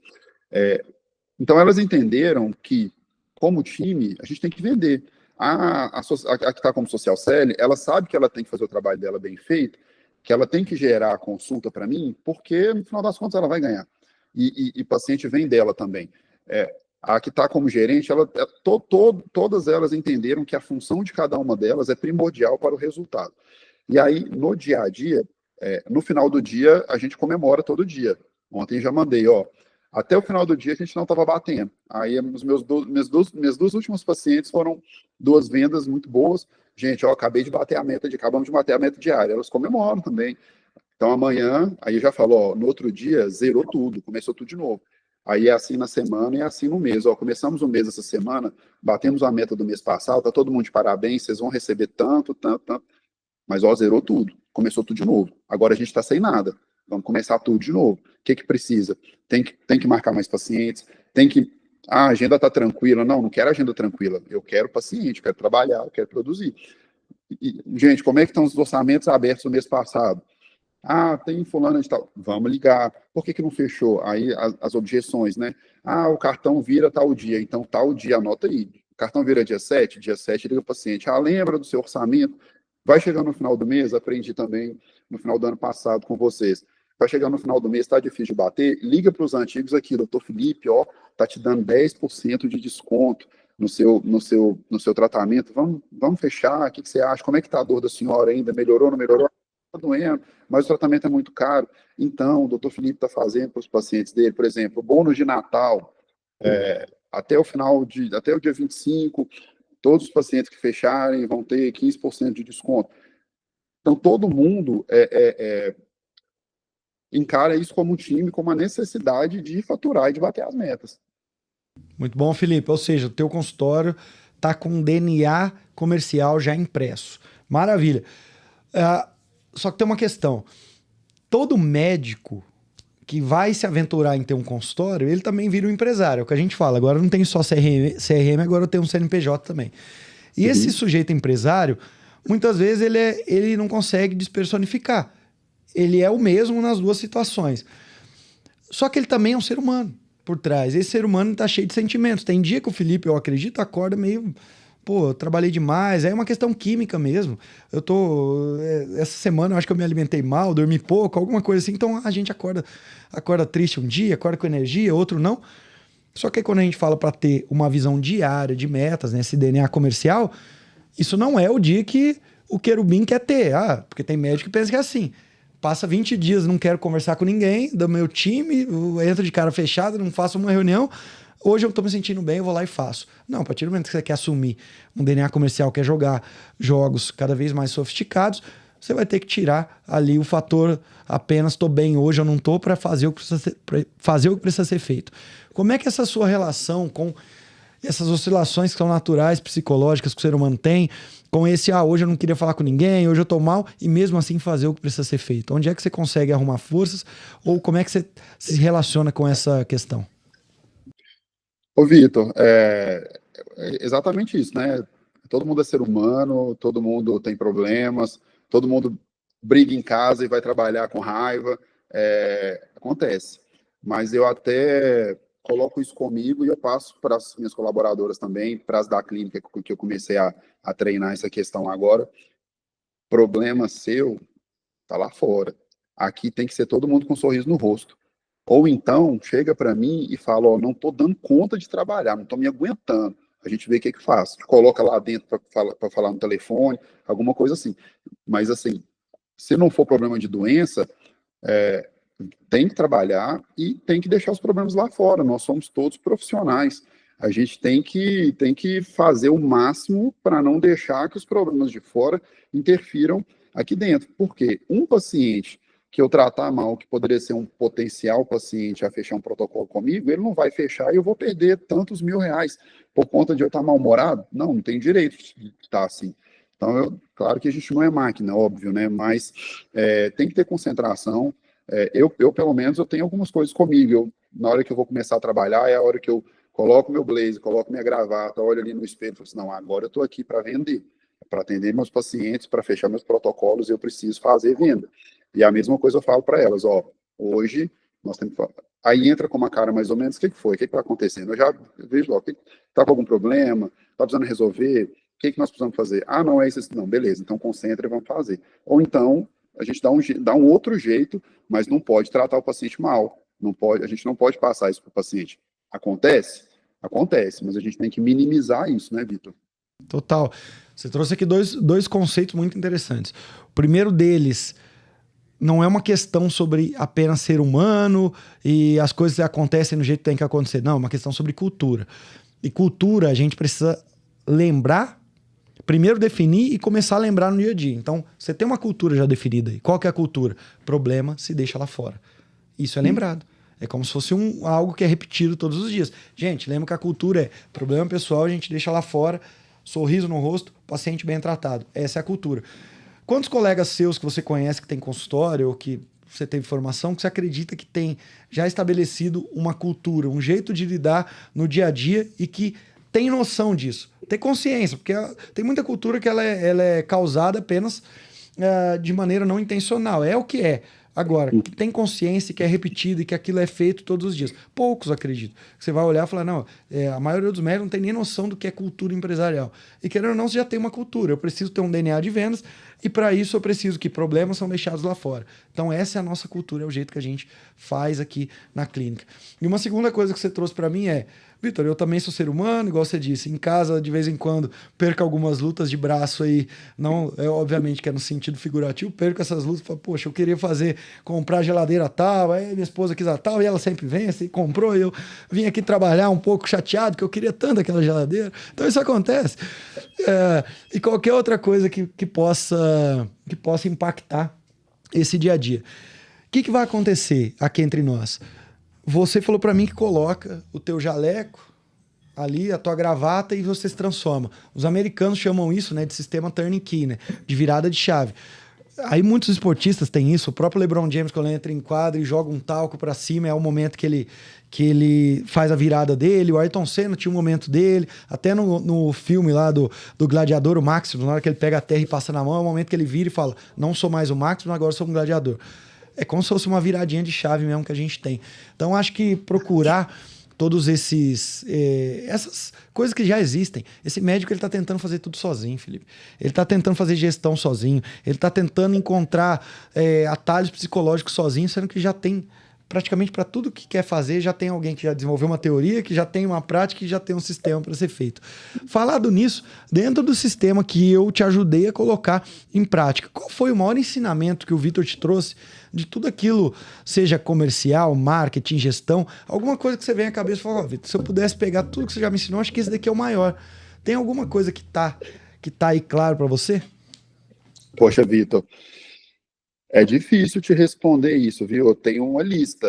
Então, elas entenderam que, como time, a gente tem que vender. A que está como social selling, ela sabe que ela tem que fazer o trabalho dela bem feito, que ela tem que gerar a consulta para mim, porque, no final das contas, ela vai ganhar. E paciente vem dela também. A que está como gerente, todas elas entenderam que a função de cada uma delas é primordial para o resultado. E aí, no dia a dia, no final do dia, a gente comemora todo dia. Ontem já mandei, até o final do dia a gente não estava batendo. Aí, os meus dois últimos pacientes foram 2 vendas muito boas. Gente, acabamos de bater a meta diária. Elas comemoram também. Então, amanhã, aí já falou, no outro dia, zerou tudo, começou tudo de novo. Aí é assim na semana e é assim no mês. Começamos o mês essa semana, batemos a meta do mês passado, tá todo mundo de parabéns, vocês vão receber tanto. Mas, zerou tudo, começou tudo de novo. Agora a gente está sem nada. Vamos começar tudo de novo. O que precisa? Tem que marcar mais pacientes, a agenda está tranquila. Não quero agenda tranquila. Eu quero paciente, quero trabalhar, eu quero produzir. Gente, como é que estão os orçamentos abertos no mês passado? Tem fulano de tal. Vamos ligar. Por que não fechou? Aí as objeções, né? O cartão vira tal dia. Então, tal dia, anota aí. O cartão vira dia 7 liga o paciente. Lembra do seu orçamento? Vai chegar no final do mês, aprendi também no final do ano passado com vocês. Vai chegar no final do mês, está difícil de bater, liga para os antigos aqui, doutor Felipe, tá te dando 10% de desconto no seu tratamento. Vamos fechar, o que você acha? Como é que está a dor da senhora ainda? Melhorou, não melhorou? Está doendo, mas o tratamento é muito caro. Então, o doutor Felipe está fazendo para os pacientes dele, por exemplo, bônus de Natal, até o dia 25, todos os pacientes que fecharem vão ter 15% de desconto. Então, todo mundo encara isso como um time, como a necessidade de faturar e de bater as metas. Muito bom, Felipe. Ou seja, o teu consultório está com DNA comercial já impresso. Maravilha. Só que tem uma questão. Todo médico que vai se aventurar em ter um consultório, ele também vira um empresário. É o que a gente fala. Agora não tem só CRM, agora eu tenho um CNPJ também. E esse sujeito empresário, muitas vezes ele não consegue despersonificar. Ele é o mesmo nas 2 situações. Só que ele também é um ser humano por trás. Esse ser humano está cheio de sentimentos. Tem dia que o Felipe, eu acredito, acorda meio... eu trabalhei demais. É uma questão química mesmo. Essa semana eu acho que eu me alimentei mal, dormi pouco, alguma coisa assim. Então a gente acorda triste um dia, acorda com energia, outro não. Só que aí, quando a gente fala para ter uma visão diária de metas, né, esse DNA comercial, isso não é o dia que o querubim quer ter. Porque tem médico que pensa que é assim. Passa 20 dias, não quero conversar com ninguém do meu time, eu entro de cara fechada, não faço uma reunião. Hoje eu tô me sentindo bem, eu vou lá e faço. Não, a partir do momento que você quer assumir um DNA comercial, quer jogar jogos cada vez mais sofisticados, você vai ter que tirar ali o fator apenas tô bem hoje, eu não tô, para fazer o que precisa ser feito. Como é que essa sua relação com essas oscilações que são naturais, psicológicas que o ser humano tem, com esse, hoje eu não queria falar com ninguém, hoje eu tô mal, e mesmo assim fazer o que precisa ser feito? Onde é que você consegue arrumar forças, ou como é que você se relaciona com essa questão? Ô, Vitor, é exatamente isso, né? Todo mundo é ser humano, todo mundo tem problemas, todo mundo briga em casa e vai trabalhar com raiva, acontece. Mas eu até coloco isso comigo e eu passo para as minhas colaboradoras também, para as da clínica que eu comecei a treinar essa questão agora. Problema seu tá lá fora. Aqui tem que ser todo mundo com um sorriso no rosto. Ou então, chega para mim e fala, ó, não tô dando conta de trabalhar, não tô me aguentando. A gente vê o que faz. Coloca lá dentro para falar no telefone, alguma coisa assim. Mas, assim, se não for problema de doença, é, tem que trabalhar e tem que deixar os problemas lá fora. Nós somos todos profissionais. A gente tem que fazer o máximo para não deixar que os problemas de fora interfiram aqui dentro. Porque um paciente que eu tratar mal, que poderia ser um potencial paciente a fechar um protocolo comigo, ele não vai fechar e eu vou perder tantos R$ 1.000 por conta de eu estar mal-humorado? Não, não tem direito de estar assim. Então, claro que a gente não é máquina, óbvio, né? Mas tem que ter concentração. Pelo menos, eu tenho algumas coisas comigo. Na hora que eu vou começar a trabalhar, é a hora que eu coloco meu blazer, coloco minha gravata, olho ali no espelho e falo assim, não, agora eu estou aqui para vender, para atender meus pacientes, para fechar meus protocolos, eu preciso fazer venda. E a mesma coisa eu falo para elas, ó, hoje nós temos que... Aí entra com uma cara mais ou menos, o que foi? O que está acontecendo? Eu já vejo, ó, está com algum problema? Está precisando resolver? O que nós precisamos fazer? Ah, não, é isso. Não, beleza, então concentra e vamos fazer. Ou então, a gente dá um outro jeito, mas não pode tratar o paciente mal. Não pode, a gente não pode passar isso para o paciente. Acontece? Acontece, mas a gente tem que minimizar isso, né, Vitor? Total. Você trouxe aqui dois conceitos muito interessantes. O primeiro deles não é uma questão sobre apenas ser humano e as coisas acontecem do jeito que tem que acontecer. Não, é uma questão sobre cultura. E cultura a gente precisa lembrar, primeiro definir e começar a lembrar no dia a dia. Então, você tem uma cultura já definida aí. Qual que é a cultura? Problema, se deixa lá fora. Isso é lembrado. É como se fosse algo que é repetido todos os dias. Gente, lembra que a cultura é problema pessoal, a gente deixa lá fora, sorriso no rosto, paciente bem tratado. Essa é a cultura. Quantos colegas seus que você conhece que tem consultório ou que você tem formação, que você acredita que tem já estabelecido uma cultura, um jeito de lidar no dia a dia e que tem noção disso? Ter consciência, porque tem muita cultura que ela é causada apenas de maneira não intencional. É o que é. Agora, que tem consciência, que é repetido e que aquilo é feito todos os dias. Poucos acreditam. Você vai olhar e falar, não, a maioria dos médicos não tem nem noção do que é cultura empresarial. E querendo ou não, você já tem uma cultura. Eu preciso ter um DNA de vendas e para isso eu preciso que problemas são deixados lá fora. Então essa é a nossa cultura, é o jeito que a gente faz aqui na clínica. E uma segunda coisa que você trouxe para mim é, Vitor, eu também sou ser humano, igual você disse, em casa de vez em quando perco algumas lutas de braço aí, não, obviamente que é no sentido figurativo, perco essas lutas, falo, poxa, eu queria comprar geladeira tal, aí minha esposa quis a tal, e ela sempre vence, e comprou, e eu vim aqui trabalhar um pouco chateado, que eu queria tanto aquela geladeira, então isso acontece. E qualquer outra coisa que possa impactar esse dia a dia. O que vai acontecer aqui entre nós? Você falou para mim que coloca o teu jaleco ali, a tua gravata e você se transforma. Os americanos chamam isso, né, de sistema turnkey, né, de virada de chave. Aí muitos esportistas têm isso. O próprio LeBron James, quando ele entra em quadra e joga um talco para cima, é o momento que ele faz a virada dele. O Ayrton Senna tinha um momento dele. Até no filme lá do Gladiador, o Maximus, na hora que ele pega a terra e passa na mão, é o momento que ele vira e fala, não sou mais o Maximus, agora sou um gladiador. É como se fosse uma viradinha de chave mesmo que a gente tem. Então, acho que procurar todos essas coisas que já existem. Esse médico, ele tá tentando fazer tudo sozinho, Felipe. Ele tá tentando fazer gestão sozinho. Ele tá tentando encontrar atalhos psicológicos sozinho, sendo que já tem praticamente para tudo que quer fazer, já tem alguém que já desenvolveu uma teoria, que já tem uma prática e já tem um sistema para ser feito. Falado nisso, dentro do sistema que eu te ajudei a colocar em prática, qual foi o maior ensinamento que o Vitor te trouxe de tudo aquilo, seja comercial, marketing, gestão, alguma coisa que você vem à cabeça e fala, oh, Vitor, se eu pudesse pegar tudo que você já me ensinou, acho que esse daqui é o maior. Tem alguma coisa que tá aí claro para você? Poxa, Vitor, é difícil te responder isso, viu? Eu tenho uma lista,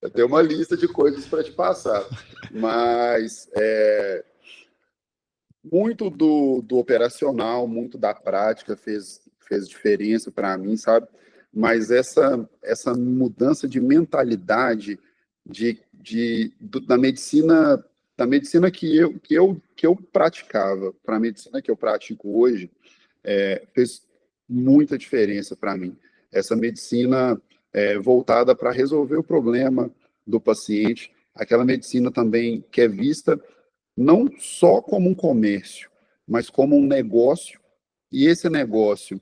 eu tenho uma lista de coisas para te passar, mas muito do operacional, muito da prática fez diferença para mim, sabe? Mas essa mudança de mentalidade da medicina que eu praticava para a medicina que eu pratico hoje, fez muita diferença para mim. Essa medicina voltada para resolver o problema do paciente, aquela medicina também que é vista não só como um comércio, mas como um negócio, e esse negócio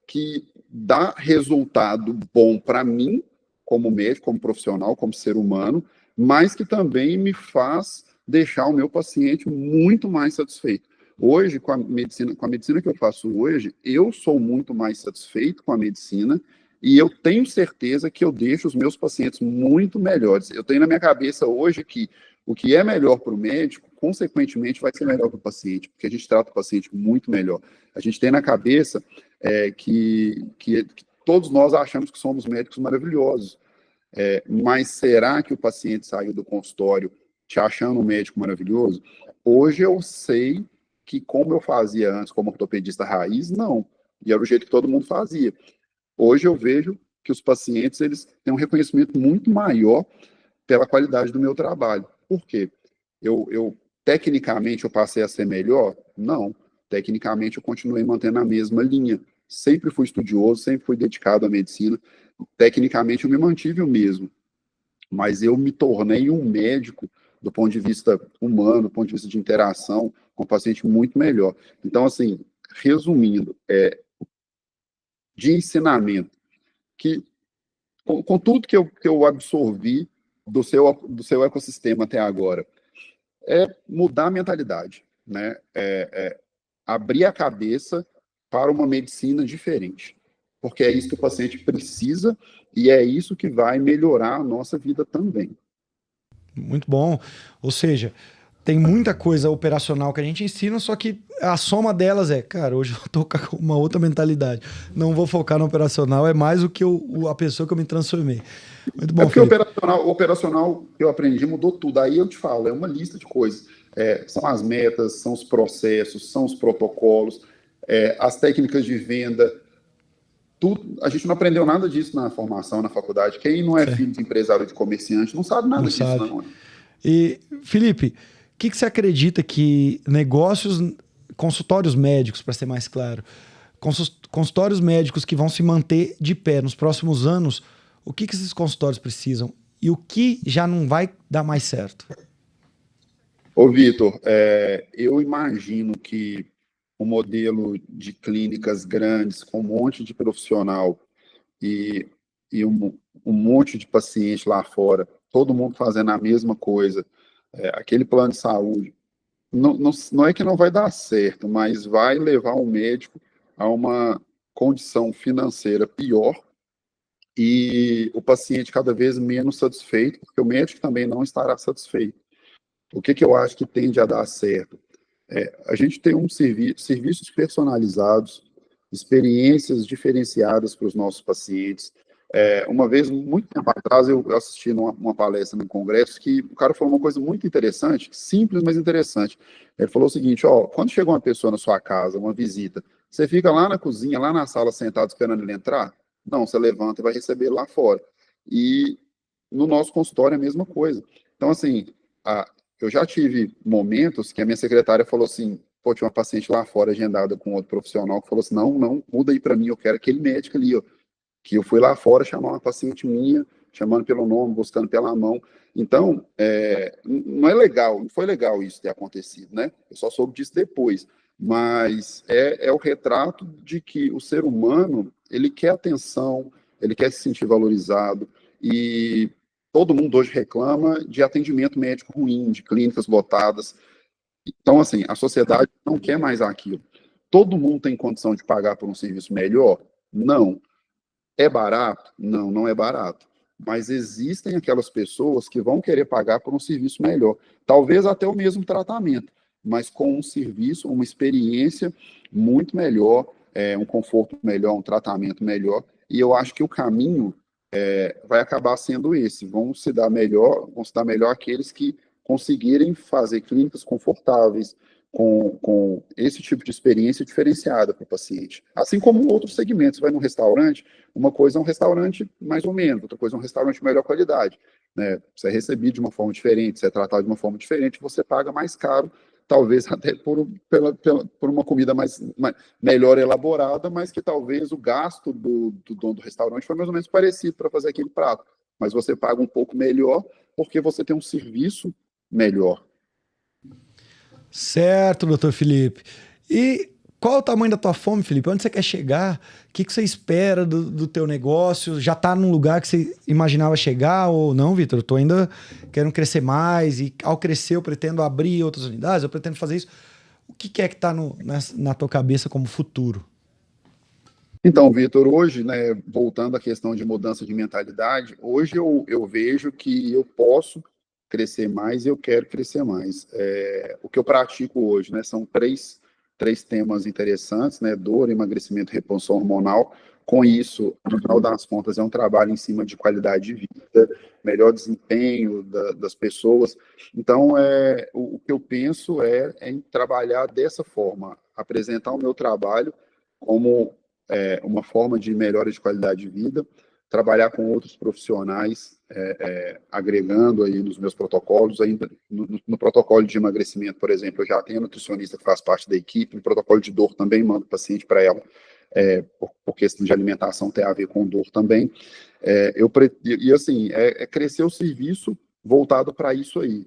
que dá resultado bom para mim, como médico, como profissional, como ser humano, mas que também me faz deixar o meu paciente muito mais satisfeito. Hoje, com a medicina que eu faço hoje, eu sou muito mais satisfeito com a medicina e eu tenho certeza que eu deixo os meus pacientes muito melhores. Eu tenho na minha cabeça hoje que o que é melhor para o médico, consequentemente, vai ser melhor para o paciente, porque a gente trata o paciente muito melhor. A gente tem na cabeça que todos nós achamos que somos médicos maravilhosos, mas será que o paciente saiu do consultório te achando um médico maravilhoso? Hoje eu sei que, como eu fazia antes, como ortopedista raiz, não. E era o jeito que todo mundo fazia. Hoje eu vejo que os pacientes eles têm um reconhecimento muito maior pela qualidade do meu trabalho. Por quê? Tecnicamente, eu passei a ser melhor? Não. Tecnicamente, eu continuei mantendo a mesma linha. Sempre fui estudioso, sempre fui dedicado à medicina. Tecnicamente, eu me mantive o mesmo. Mas eu me tornei um médico do ponto de vista humano, do ponto de vista de interação com o paciente muito melhor. Então, assim, resumindo, de ensinamento, que com tudo que eu absorvi do seu ecossistema até agora, mudar a mentalidade, né? Abrir a cabeça para uma medicina diferente, porque é isso que o paciente precisa e é isso que vai melhorar a nossa vida também. Muito bom. Ou seja, tem muita coisa operacional que a gente ensina, só que a soma delas cara, hoje eu tô com uma outra mentalidade. Não vou focar no operacional, é mais o que a pessoa que eu me transformei. Muito bom, porque Felipe. o operacional que eu aprendi mudou tudo. Aí eu te falo, é uma lista de coisas. São as metas, são os processos, são os protocolos, as técnicas de venda. Tudo, a gente não aprendeu nada disso na formação, na faculdade. Quem não é filho de empresário, de comerciante, não sabe nada Não disso, sabe. não. E, Felipe, o que você acredita que consultórios médicos, para ser mais claro, consultórios médicos que vão se manter de pé nos próximos anos, o que esses consultórios precisam e o que já não vai dar mais certo? Ô, Vitor, eu imagino que o modelo de clínicas grandes, com um monte de profissional e, e um monte de paciente lá fora, todo mundo fazendo a mesma coisa, aquele plano de saúde, não é que não vai dar certo, mas vai levar o médico a uma condição financeira pior e o paciente cada vez menos satisfeito, porque o médico também não estará satisfeito. O que eu acho que tende a dar certo? A gente tem serviços personalizados, experiências diferenciadas para os nossos pacientes. Uma vez, muito tempo atrás, eu assisti numa palestra no congresso que o cara falou uma coisa muito interessante, simples, mas interessante. Ele falou o seguinte, quando chega uma pessoa na sua casa, uma visita, você fica lá na cozinha, lá na sala, sentado esperando ele entrar? Não, você levanta e vai receber lá fora. E no nosso consultório é a mesma coisa. Então, assim, eu já tive momentos que a minha secretária falou assim, pô, tinha uma paciente lá fora agendada com outro profissional que falou assim, não, muda aí para mim, eu quero aquele médico ali, ó, que eu fui lá fora chamar uma paciente minha, chamando pelo nome, buscando pela mão. Então, não é legal, não foi legal isso ter acontecido, né? Eu só soube disso depois. Mas é o retrato de que o ser humano, ele quer atenção, ele quer se sentir valorizado, e todo mundo hoje reclama de atendimento médico ruim, de clínicas lotadas. Então, assim, a sociedade não quer mais aquilo. Todo mundo tem condição de pagar por um serviço melhor? Não. É barato? Não, não é barato. Mas existem aquelas pessoas que vão querer pagar por um serviço melhor. Talvez até o mesmo tratamento, mas com um serviço, uma experiência muito melhor, um conforto melhor, um tratamento melhor. E eu acho que o caminho vai acabar sendo esse. Vão se dar melhor aqueles que conseguirem fazer clínicas confortáveis, com esse tipo de experiência diferenciada para o paciente. Assim como outros segmentos. Você vai num restaurante, uma coisa é um restaurante mais ou menos, outra coisa é um restaurante de melhor qualidade. Né? Você é recebido de uma forma diferente, você é tratado de uma forma diferente, você paga mais caro, talvez até por uma comida melhor elaborada, mas que talvez o gasto do dono do restaurante foi mais ou menos parecido para fazer aquele prato. Mas você paga um pouco melhor porque você tem um serviço melhor. Certo, doutor Felipe. E qual é o tamanho da tua fome, Felipe? Onde você quer chegar? O que você espera do teu negócio? Já está num lugar que você imaginava chegar ou não, Vitor? Eu estou ainda querendo crescer mais e ao crescer eu pretendo abrir outras unidades, eu pretendo fazer isso. O que é que está na tua cabeça como futuro? Então, Vitor, hoje, né, voltando à questão de mudança de mentalidade, hoje eu vejo que eu posso crescer mais e eu quero crescer mais. O que eu pratico hoje, né, são três temas interessantes, né, dor, emagrecimento e reposição hormonal. Com isso, no final das contas, é um trabalho em cima de qualidade de vida, melhor desempenho das pessoas. Então, o que eu penso é em trabalhar dessa forma, apresentar o meu trabalho como uma forma de melhora de qualidade de vida, trabalhar com outros profissionais, agregando aí nos meus protocolos, ainda no protocolo de emagrecimento, por exemplo, eu já tenho nutricionista que faz parte da equipe, no protocolo de dor também mando o paciente para ela, por questão de alimentação tem a ver com dor também, e assim, crescer o serviço voltado para isso aí,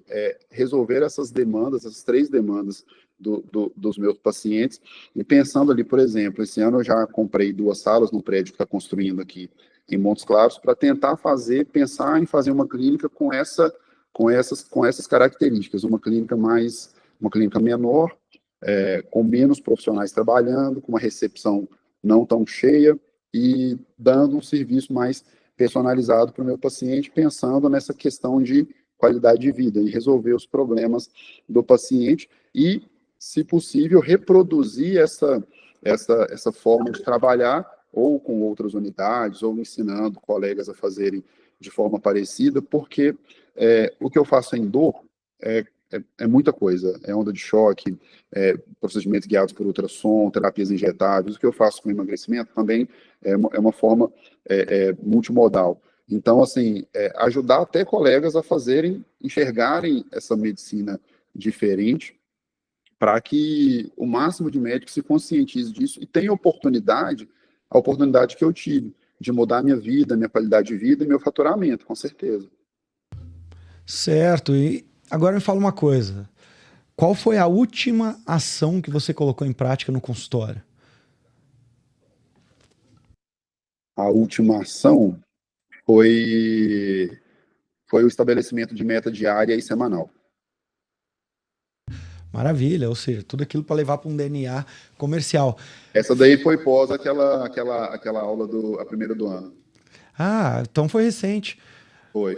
resolver essas demandas, essas 3 demandas dos meus pacientes, e pensando ali, por exemplo, esse ano eu já comprei 2 salas no prédio que está construindo aqui em Montes Claros, para tentar pensar em fazer uma clínica com essas características, uma clínica menor, com menos profissionais trabalhando, com uma recepção não tão cheia e dando um serviço mais personalizado para o meu paciente, pensando nessa questão de qualidade de vida e resolver os problemas do paciente e, se possível, reproduzir essa forma de trabalhar ou com outras unidades, ou ensinando colegas a fazerem de forma parecida, porque o que eu faço em dor é muita coisa, onda de choque, procedimentos guiados por ultrassom, terapias injetáveis. O que eu faço com emagrecimento também é uma forma multimodal. Então, assim, ajudar até colegas a enxergarem essa medicina diferente, para que o máximo de médicos se conscientize disso e tenha a oportunidade que eu tive de mudar a minha vida, minha qualidade de vida e meu faturamento, com certeza. Certo. E agora me fala uma coisa. Qual foi a última ação que você colocou em prática no consultório? A última ação foi o estabelecimento de meta diária e semanal. Maravilha, ou seja, tudo aquilo para levar para um DNA comercial. Essa daí foi pós aquela aula a primeira do ano. Ah, então foi recente. Foi.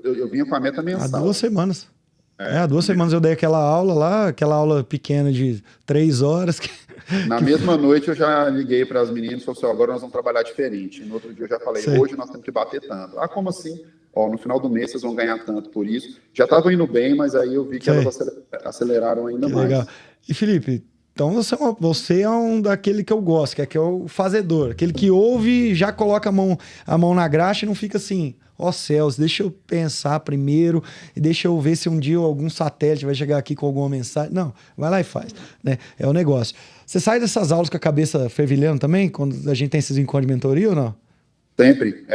Eu vinha com a meta mensal. Há 2 semanas. Há 2 semanas eu dei aquela aula lá, aquela aula pequena de 3 horas. Na mesma noite eu já liguei para as meninas e falei assim, agora nós vamos trabalhar diferente. No outro dia eu já falei, hoje nós temos que bater tanto. Ah, como assim? No final do mês vocês vão ganhar tanto por isso. Já estava indo bem, mas aí eu vi que elas aceleraram ainda mais. Legal. E Felipe, então você é um daquele que eu gosto, que é o fazedor, aquele que ouve e já coloca a mão na graxa e não fica assim, céus, deixa eu pensar primeiro e deixa eu ver se um dia algum satélite vai chegar aqui com alguma mensagem. Não, vai lá e faz, né? É o negócio. Você sai dessas aulas com a cabeça fervilhando também, quando a gente tem esses encontros de mentoria ou não? Sempre.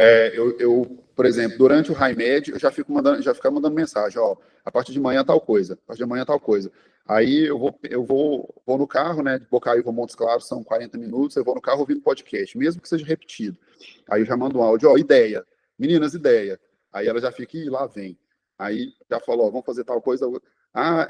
por exemplo, durante o HiMed, eu já fico mandando mensagem, ó, a partir de manhã tal coisa, a partir de manhã tal coisa. Aí eu vou no carro, né, de Bocaiúva a Montes Claros, são 40 minutos, eu vou no carro ouvindo podcast, mesmo que seja repetido. Aí eu já mando um áudio, ó, ideia, meninas, ideia. Aí ela já fica, e lá vem. Aí já falou, ó, vamos fazer tal coisa. Ah,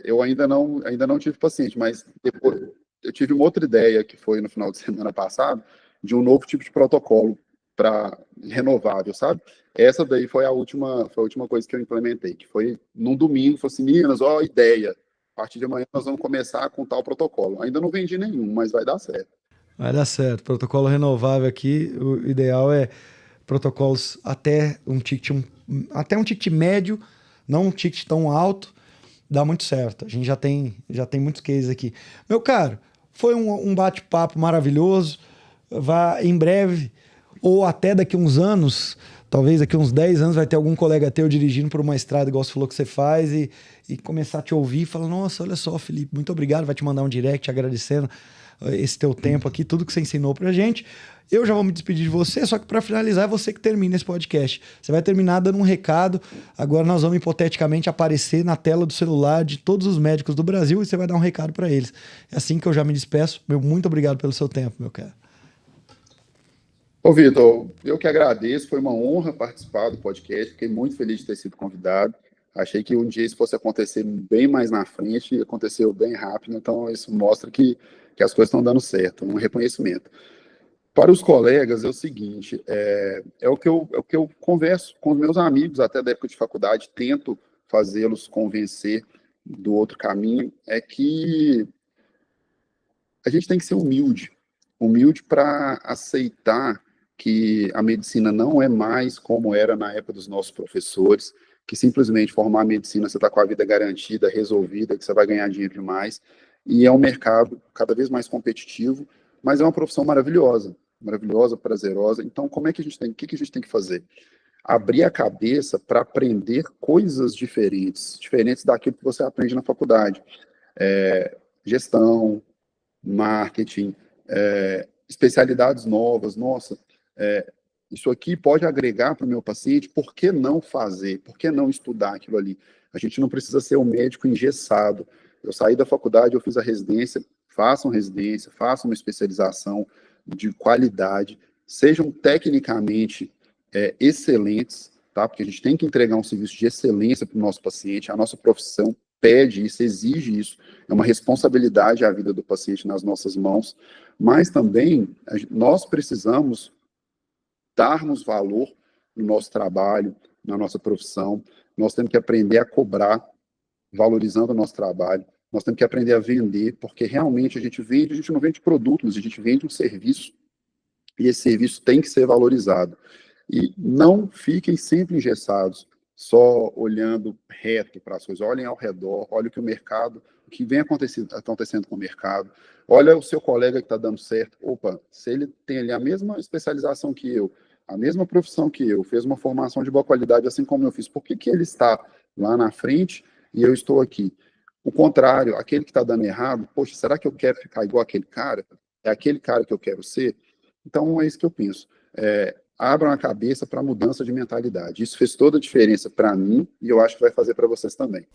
eu ainda não tive paciente, mas depois eu tive uma outra ideia, que foi no final de semana passado, de um novo tipo de protocolo para renovável, sabe? Essa daí foi a última coisa que eu implementei, que foi num domingo, falei assim, meninas, ó, ideia, a partir de amanhã nós vamos começar com tal protocolo. Ainda não vendi nenhum, mas vai dar certo. Vai dar certo. Protocolo renovável aqui, o ideal é protocolos até um ticket médio, não um ticket tão alto, dá muito certo. A gente já tem muitos cases aqui. Meu caro, foi um bate-papo maravilhoso. Vá em breve, ou até daqui uns anos, talvez daqui uns 10 anos, vai ter algum colega teu dirigindo por uma estrada, igual você falou que você faz, e começar a te ouvir e falar, nossa, olha só, Felipe, muito obrigado, vai te mandar um direct agradecendo esse teu tempo aqui, tudo que você ensinou pra gente. Eu já vou me despedir de você, só que para finalizar é você que termina esse podcast. Você vai terminar dando um recado. Agora nós vamos hipoteticamente aparecer na tela do celular de todos os médicos do Brasil e você vai dar um recado para eles. É assim que eu já me despeço. Meu muito obrigado pelo seu tempo, meu cara. Ô, Vitor, eu que agradeço, foi uma honra participar do podcast, fiquei muito feliz de ter sido convidado. Achei que um dia isso fosse acontecer bem mais na frente e aconteceu bem rápido, então isso mostra que as coisas estão dando certo, um reconhecimento. Para os colegas, é o seguinte, é o que eu converso com os meus amigos, até da época de faculdade, tento fazê-los convencer do outro caminho, é que a gente tem que ser humilde para aceitar que a medicina não é mais como era na época dos nossos professores, que simplesmente formar medicina você está com a vida garantida, resolvida, que você vai ganhar dinheiro demais, e é um mercado cada vez mais competitivo, mas é uma profissão maravilhosa, prazerosa. Então, o que a gente tem que fazer? Abrir a cabeça para aprender coisas diferentes daquilo que você aprende na faculdade. Gestão, marketing, especialidades novas. Nossa, isso aqui pode agregar para o meu paciente, por que não fazer? Por que não estudar aquilo ali? A gente não precisa ser um médico engessado. Eu saí da faculdade, eu fiz a residência, façam residência, façam uma especialização de qualidade, sejam tecnicamente excelentes, tá? Porque a gente tem que entregar um serviço de excelência para o nosso paciente, a nossa profissão pede isso, exige isso, é uma responsabilidade a vida do paciente nas nossas mãos, mas também nós precisamos darmos valor no nosso trabalho, na nossa profissão, nós temos que aprender a cobrar, valorizando o nosso trabalho, nós temos que aprender a vender, porque realmente a gente não vende produtos, a gente vende um serviço, e esse serviço tem que ser valorizado. E não fiquem sempre engessados, só olhando reto para as coisas, olhem ao redor, olhem o que o mercado, o que vem acontecendo com o mercado, olha o seu colega que está dando certo, opa, se ele tem ali a mesma especialização que eu, a mesma profissão que eu, fez uma formação de boa qualidade assim como eu fiz, por que ele está lá na frente e eu estou aqui? O contrário, aquele que está dando errado, poxa, será que eu quero ficar igual aquele cara? É aquele cara que eu quero ser? Então, é isso que eu penso. Abram a cabeça para a mudança de mentalidade. Isso fez toda a diferença para mim e eu acho que vai fazer para vocês também.